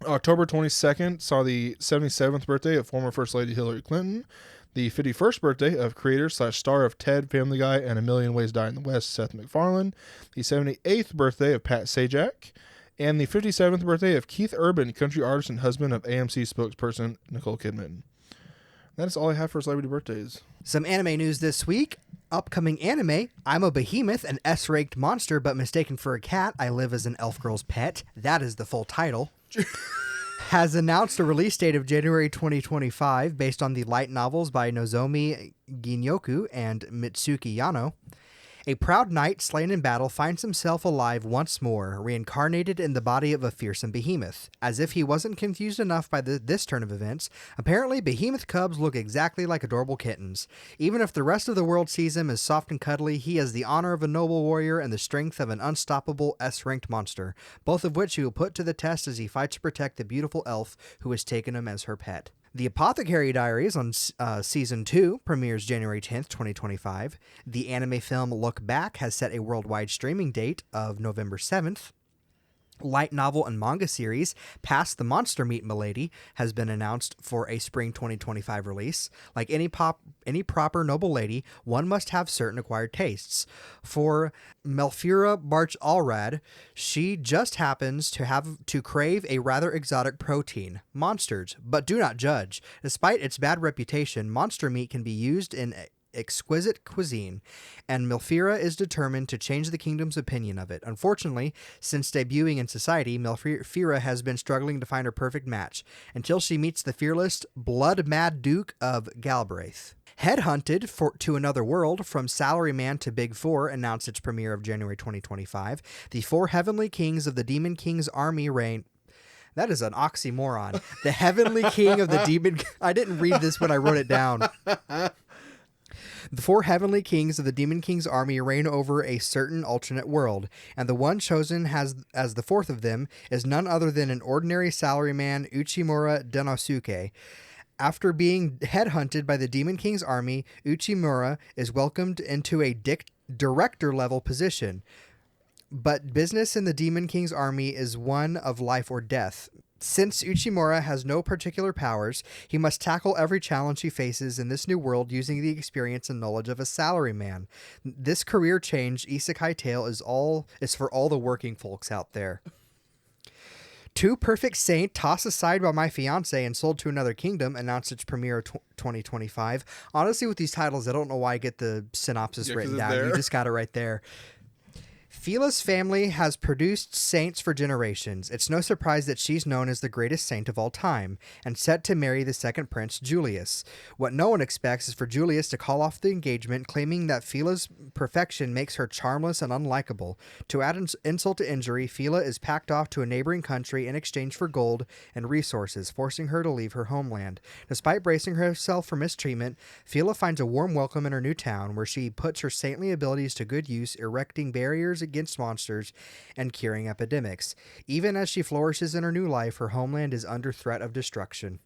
October 22nd saw the 77th birthday of former First Lady Hillary Clinton. The 51st birthday of creator/star of Ted, Family Guy, and A Million Ways to Die in the West, Seth MacFarlane. The 78th birthday of Pat Sajak. And the 57th birthday of Keith Urban, country artist and husband of AMC spokesperson Nicole Kidman. That is all I have for celebrity birthdays. Some anime news this week. Upcoming anime, I'm a behemoth, an S-ranked monster, but mistaken for a cat. I live as an elf girl's pet. That is the full title. Has announced a release date of January 2025 based on the light novels by Nozomi Ginyoku and Mitsuki Yano. A proud knight slain in battle finds himself alive once more, reincarnated in the body of a fearsome behemoth. As if he wasn't confused enough by this turn of events, apparently behemoth cubs look exactly like adorable kittens. Even if the rest of the world sees him as soft and cuddly, he has the honor of a noble warrior and the strength of an unstoppable S-ranked monster, both of which he will put to the test as he fights to protect the beautiful elf who has taken him as her pet. The Apothecary Diaries on Season 2 premieres January 10th, 2025. The anime film Look Back has set a worldwide streaming date of November 7th. Light novel and manga series Past the Monster Meat Milady has been announced for a spring 2025 release. Like any proper noble lady, one must have certain acquired tastes. For Melfura Barch Allrad, she just happens to crave a rather exotic protein, monsters, but do not judge. Despite its bad reputation, monster meat can be used in exquisite cuisine, and Melfira is determined to change the kingdom's opinion of it. Unfortunately, since debuting in society, Melfira has been struggling to find her perfect match, until she meets the fearless, blood-mad Duke of Galbraith. Headhunted to Another World, From Salaryman to Big Four, announced its premiere of January 2025. The four heavenly kings of the Demon King's army reign... That is an oxymoron. The heavenly king of the demon... I didn't read this when I wrote it down. The four heavenly kings of the Demon King's army reign over a certain alternate world, and the one chosen as the fourth of them is none other than an ordinary salaryman, Uchimura Denosuke. After being headhunted by the Demon King's army, Uchimura is welcomed into a director-level position. But business in the Demon King's army is one of life or death. Since Uchimura has no particular powers, he must tackle every challenge he faces in this new world using the experience and knowledge of a salaryman. This career change isekai tale is for all the working folks out there. Two Perfect Saint, Tossed Aside by My Fiancé and Sold to Another Kingdom, announced its premiere 2025. Honestly, with these titles, I don't know why I get the synopsis written down. You just got it right there. Fila's family has produced saints for generations. It's no surprise that she's known as the greatest saint of all time, and set to marry the second prince, Julius. What no one expects is for Julius to call off the engagement, claiming that Fila's perfection makes her charmless and unlikable. To add insult to injury, Fila is packed off to a neighboring country in exchange for gold and resources, forcing her to leave her homeland. Despite bracing herself for mistreatment, Fila finds a warm welcome in her new town, where she puts her saintly abilities to good use, erecting barriers against monsters and curing epidemics. Even as she flourishes in her new life, her homeland is under threat of destruction.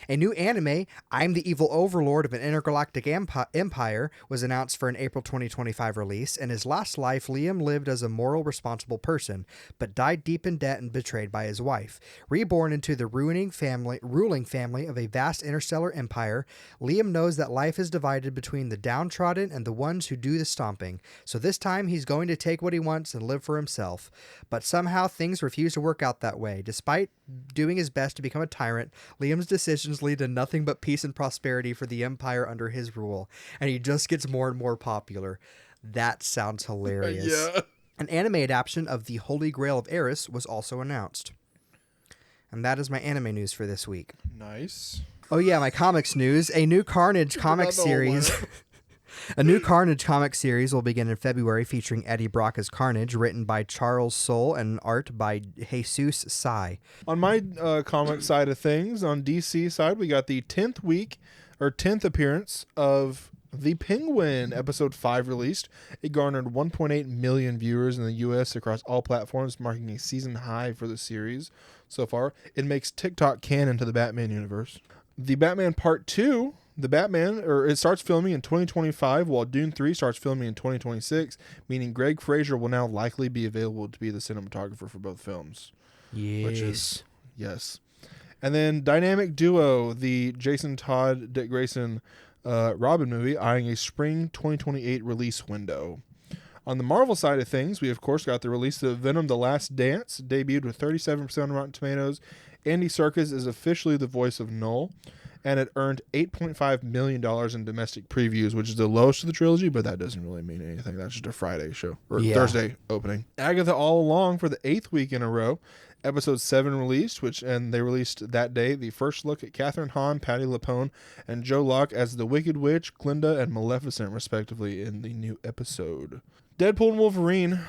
A new anime, I'm the Evil Overlord of an Intergalactic Empire, was announced for an April 2025 release. In his last life, Liam lived as a moral, responsible person, but died deep in debt and betrayed by his wife. Reborn into the ruling family of a vast interstellar empire, Liam knows that life is divided between the downtrodden and the ones who do the stomping. So this time, he's going to take what he wants and live for himself. But somehow, things refuse to work out that way. Despite doing his best to become a tyrant, Liam's decisions lead to nothing but peace and prosperity for the empire under his rule, and he just gets more and more popular. That sounds hilarious. Yeah. An anime adaptation of The Holy Grail of Eris was also announced. And that is my anime news for this week. Nice. Oh yeah, my comics news. A new Carnage comic series. A new Carnage comic series will begin in February, featuring Eddie Brock as Carnage, written by Charles Soule and art by Jesus Sai. On my comic side of things, on DC side, we got the 10th appearance of The Penguin, episode 5 released. It garnered 1.8 million viewers in the U.S. across all platforms, marking a season high for the series so far. It makes TikTok canon to the Batman universe. The Batman Part 2... it starts filming in 2025, while Dune 3 starts filming in 2026, meaning Greg Fraser will now likely be available to be the cinematographer for both films. Yes. Yes. And then dynamic duo, the Jason Todd, Dick Grayson, Robin movie, eyeing a spring 2028 release window. On the Marvel side of things, we of course got the release of Venom: The Last Dance, debuted with 37% on Rotten Tomatoes. Andy Serkis is officially the voice of Null, and it earned $8.5 million in domestic previews, which is the lowest of the trilogy, but that doesn't really mean anything. That's just a Friday show, or Thursday opening. Agatha All Along for the 8th week in a row. Episode 7 released, and they released that day the first look at Catherine Hahn, Patti LuPone, and Joe Locke as the Wicked Witch, Glinda, and Maleficent, respectively, in the new episode. Deadpool and Wolverine,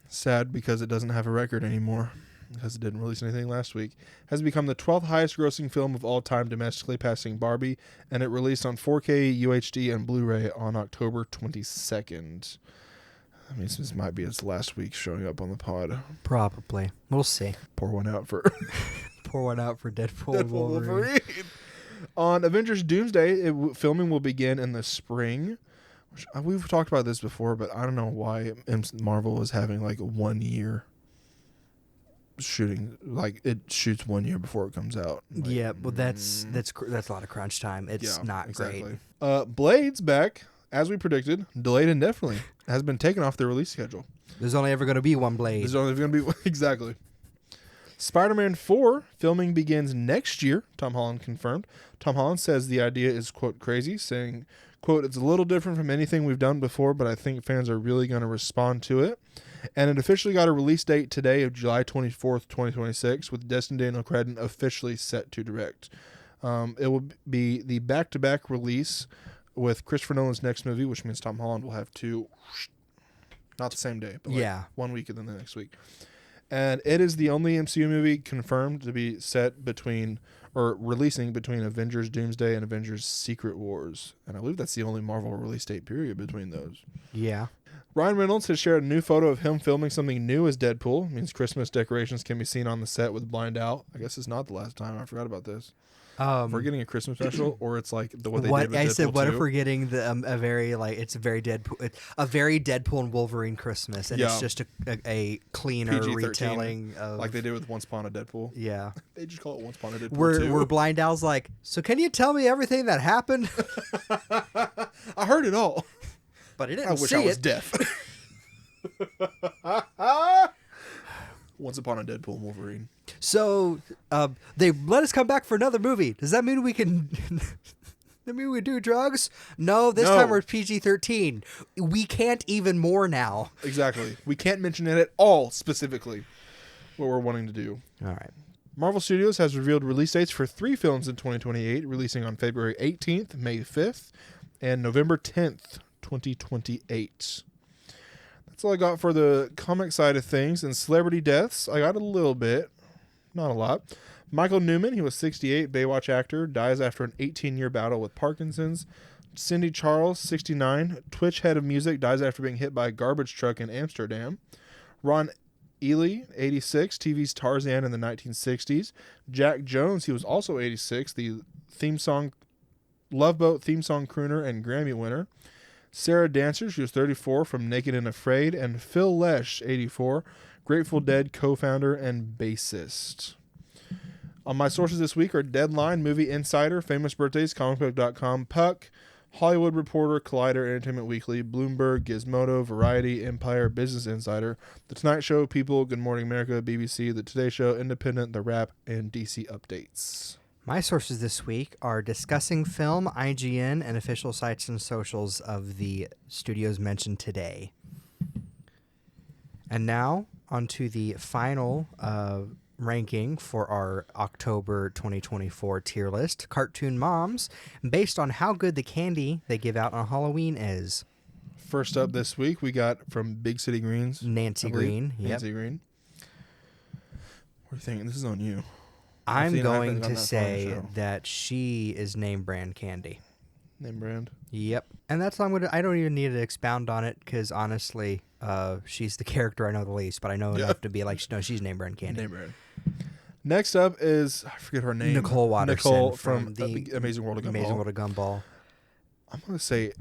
sad because it doesn't have a record anymore, because it didn't release anything last week, has become the 12th highest grossing film of all time domestically, passing Barbie, and it released on 4K, UHD, and Blu-ray on October 22nd. I mean, this might be its last week showing up on the pod. Probably. We'll see. Pour one out for Deadpool and Wolverine. On Avengers Doomsday, filming will begin in the spring. We've talked about this before, but I don't know why Marvel is having like 1 year shooting, like it shoots 1 year before it comes out. Like, yeah, well that's a lot of crunch time. It's not exactly. great. Blade's back, as we predicted, delayed indefinitely, has been taken off the release schedule. There's only ever going to be one Blade. There's only going to be exactly. Spider-Man 4 filming begins next year, Tom Holland confirmed. Tom Holland says the idea is, quote, crazy, saying, quote, it's a little different from anything we've done before, but I think fans are really going to respond to it. And it officially got a release date today of July 24th, 2026, with Destin Daniel Cretton officially set to direct. It will be the back-to-back release with Christopher Nolan's next movie, which means Tom Holland will have two, not the same day, but like 1 week and then the next week. And it is the only MCU movie confirmed to be set between, or releasing between Avengers Doomsday and Avengers Secret Wars. And I believe that's the only Marvel release date period between those. Yeah. Ryan Reynolds has shared a new photo of him filming something new as Deadpool. It means Christmas decorations can be seen on the set with Blind Out. I guess it's not the last time. I forgot about this. We're getting a Christmas special, or it's like what they did with Deadpool 2. I said, what if we're getting a very Deadpool and Wolverine Christmas, and it's just a cleaner PG-13, retelling of, like they did with Once Upon a Deadpool. Yeah, they just call it Once Upon a Deadpool 2. Where Blind Al's like, so can you tell me everything that happened? I heard it all, but I didn't I wish see I was it. deaf. Once Upon a Deadpool and Wolverine. So they let us come back for another movie. Does that mean we can I mean, we do drugs. No, this No. time we're PG-13. We can't even more now. Exactly. We can't mention it at all specifically what we're wanting to do. All right. Marvel Studios has revealed release dates for 3 films in 2028, releasing on February 18th, May 5th, and November 10th, 2028. That's all I got for the comic side of things. And celebrity deaths, I got a little bit, not a lot. Michael Newman, he was 68, Baywatch actor, dies after an 18-year battle with Parkinson's. Cindy Charles, 69, Twitch head of music, dies after being hit by a garbage truck in Amsterdam. Ron Ely, 86, TV's Tarzan in the 1960s. Jack Jones, he was also 86, the theme song, Love Boat theme song crooner and Grammy winner. Sarah Dancer, she was 34, from Naked and Afraid. And Phil Lesh, 84, Grateful Dead co-founder and bassist. On my sources this week are Deadline, Movie Insider, Famous Birthdays, comicbook.com, Puck, Hollywood Reporter, Collider, Entertainment Weekly, Bloomberg, Gizmodo, Variety, Empire, Business Insider, The Tonight Show, People, Good Morning America, BBC, The Today Show, Independent, The Wrap, and DC Updates. My sources this week are Discussing Film, IGN, and official sites and socials of the studios mentioned today. And now, onto the final ranking for our October 2024 tier list, Cartoon Moms, based on how good the candy they give out on Halloween is. First up this week, we got from Big City Greens. Nancy Green. Yep. Nancy Green. What are you thinking? This is on you. I'm going on to that say show. that she is name brand candy. Name brand. Yep. And that's all I don't even need to expound on it because honestly, she's the character I know the least, but I know enough to be like, no, she's name brand candy. Name brand. Next up is, I forget her name. Nicole Watterson Nicole from the Amazing World of Gumball. Amazing World of Gumball. I want to say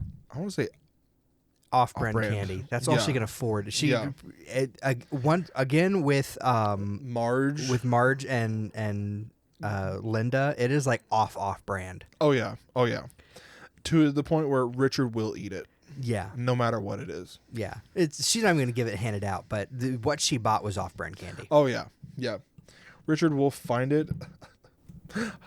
Off-brand Off-brand. candy. That's all she Yeah. can afford. She Yeah. one again with Marge. and Linda. It is like off-brand. Oh yeah. To the point where Richard will eat it, Yeah, no matter what it is. yeah. She's not even going to give it handed out, but what she bought was off-brand candy. Oh yeah. Richard will find it.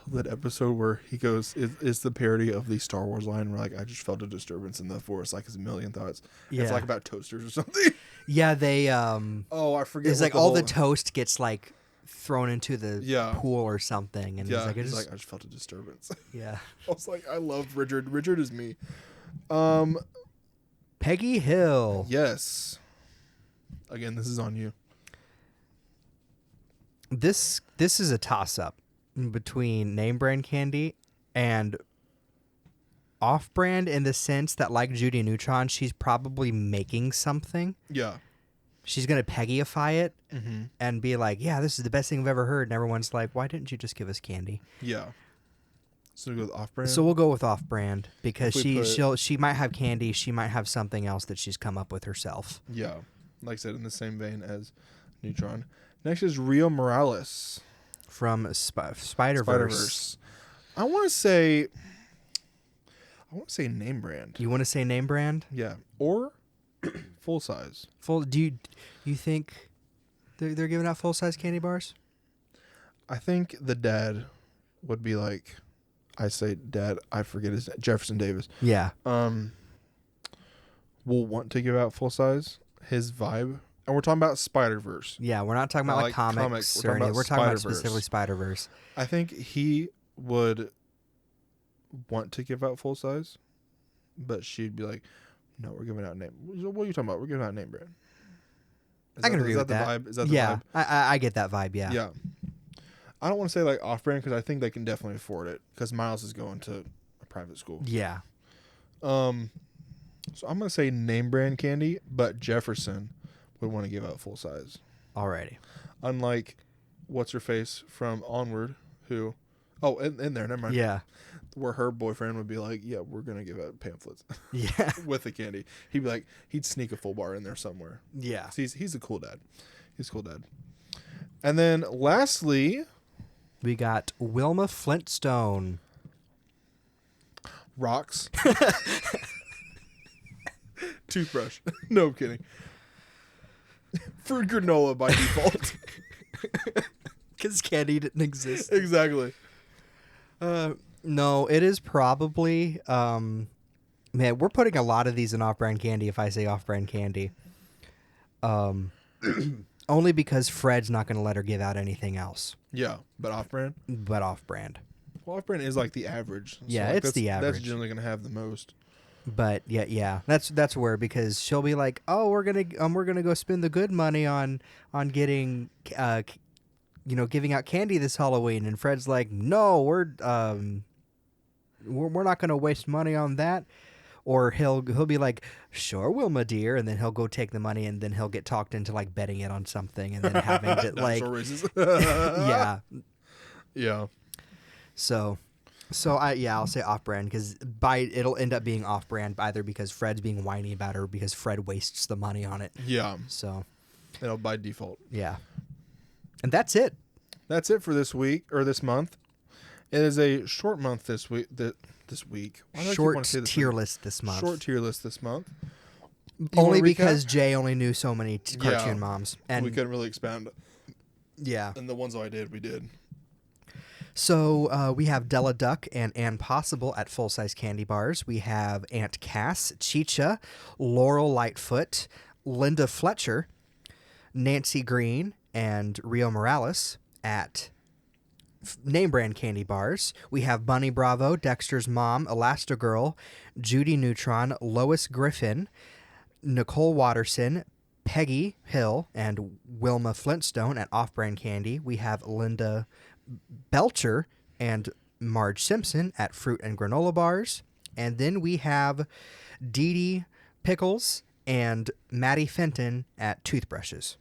That episode where he goes, is the parody of the Star Wars line where like, I just felt a disturbance in the force, like his million thoughts. Yeah. It's like about toasters or something. Yeah, they Oh, I forget. it's what like all the whole- toast gets like thrown into the Yeah. pool or something, and Yeah, he's he's like, like, I just felt a disturbance. yeah. I was like, I love Richard. Richard is me. Peggy Hill. Yes. Again, this is on you. This is a toss-up between name brand candy and off-brand in the sense that, like Judy Neutron, she's probably making something. Yeah. She's going to Peggyify it Mm-hmm. and be like, yeah, this is the best thing I've ever heard. And everyone's like, why didn't you just give us candy? Yeah. So we go with off-brand. So we'll go with off-brand because If we she might have candy. She might have something else that she's come up with herself. Yeah. Like I said, in the same vein as Neutron. Next is Rio Morales. From Spider-Verse. Spider-Verse. I want to say name brand. You want to say name brand? Yeah. Or full size. Do you think they're giving out full-size candy bars? I think the dad would be like, I say dad, I forget his name, Jefferson Davis. Yeah. Will want to give out full size. His vibe. And we're talking about Spider-Verse. Yeah, we're not talking about like comics or anything. We're talking about specifically Spider-Verse. I think he would want to give out full size, but she'd be like, no, we're giving out name. What are you talking about? We're giving out name brand. I can agree with that. Vibe? Is that the yeah, vibe? I get that vibe, yeah. Yeah. I don't want to say like off-brand because I think they can definitely afford it because Miles is going to a private school. Yeah. So I'm going to say name brand candy, but Jefferson would want to give out full size. Alrighty. Unlike what's her face from Onward, who, in there, never mind. Yeah. Where her boyfriend would be like, yeah, we're going to give out pamphlets Yeah. with the candy. He'd be like, he'd sneak a full bar in there somewhere. Yeah. So he's a cool dad. He's a cool dad. And then lastly, We got Wilma Flintstone. rocks. Toothbrush. No, I'm kidding. Fruit granola by default. Because candy didn't exist. Exactly. No, it is probably. Man, we're putting a lot of these in off-brand candy. If I say off-brand candy, only because Fred's not going to let her give out anything else. Yeah, but off-brand. But off-brand. Well, off-brand is like the average. Yeah, like it's the average. That's generally going to have the most. But yeah, that's where, because she'll be like, oh, we're gonna go spend the good money on getting giving out candy this Halloween, and Fred's like, no, we're not gonna waste money on that. Or he'll be like, sure, Wilma dear, and then he'll go take the money, and then he'll get talked into like betting it on something, and then having to like, yeah, yeah. So I'll say off-brand, because it'll end up being off-brand either because Fred's being whiny about it or because Fred wastes the money on it. Yeah. So it'll by default. Yeah. And that's it. That's it for this week or this month. It is a short month this week. This week. Short tier list this month. Short tier list this month. Only because Jay only knew so many cartoon moms, and we couldn't really expound. Yeah. And the ones I did, we did. So we have Della Duck and Ann Possible at full-size candy bars. We have Aunt Cass, Chicha, Laurel Lightfoot, Linda Fletcher, Nancy Green, and Rio Morales at name brand candy bars. We have Bunny Bravo, Dexter's mom, Elastigirl, Judy Neutron, Lois Griffin, Nicole Watterson, Peggy Hill, and Wilma Flintstone at off-brand candy. We have Linda Belcher and Marge Simpson at fruit and granola bars. And then we have Dee Dee Pickles and Maddie Fenton at toothbrushes.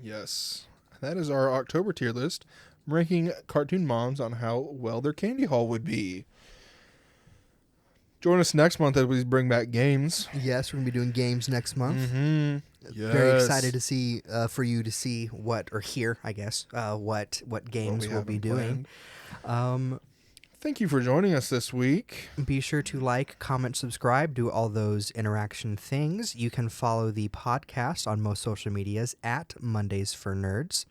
Yes. That is our October tier list, ranking cartoon moms on how well their candy haul would be. Join us next month as we bring back games. Yes, we're going to be doing games next month. Mm-hmm. Yes. Very excited to see for you to see what games we'll be doing. Thank you for joining us this week. Be sure to like, comment, subscribe, do all those interaction things. You can follow the podcast on most social medias at Mondays for Nerds.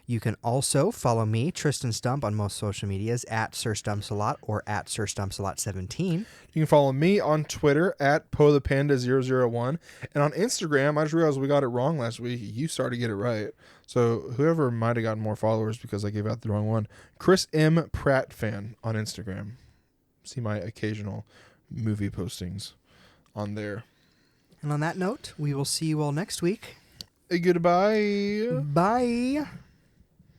You can also follow me, Tristan Stump, on most social medias at Sir Stumpsalot or at Sir Stumpsalot17. You can follow me on Twitter at PoThePanda001. And on Instagram, I just realized we got it wrong last week. You started to get it right. So whoever might have gotten more followers because I gave out the wrong one, Chris M. Pratt fan on Instagram. See my occasional movie postings on there. And on that note, we will see you all next week. Goodbye. Bye.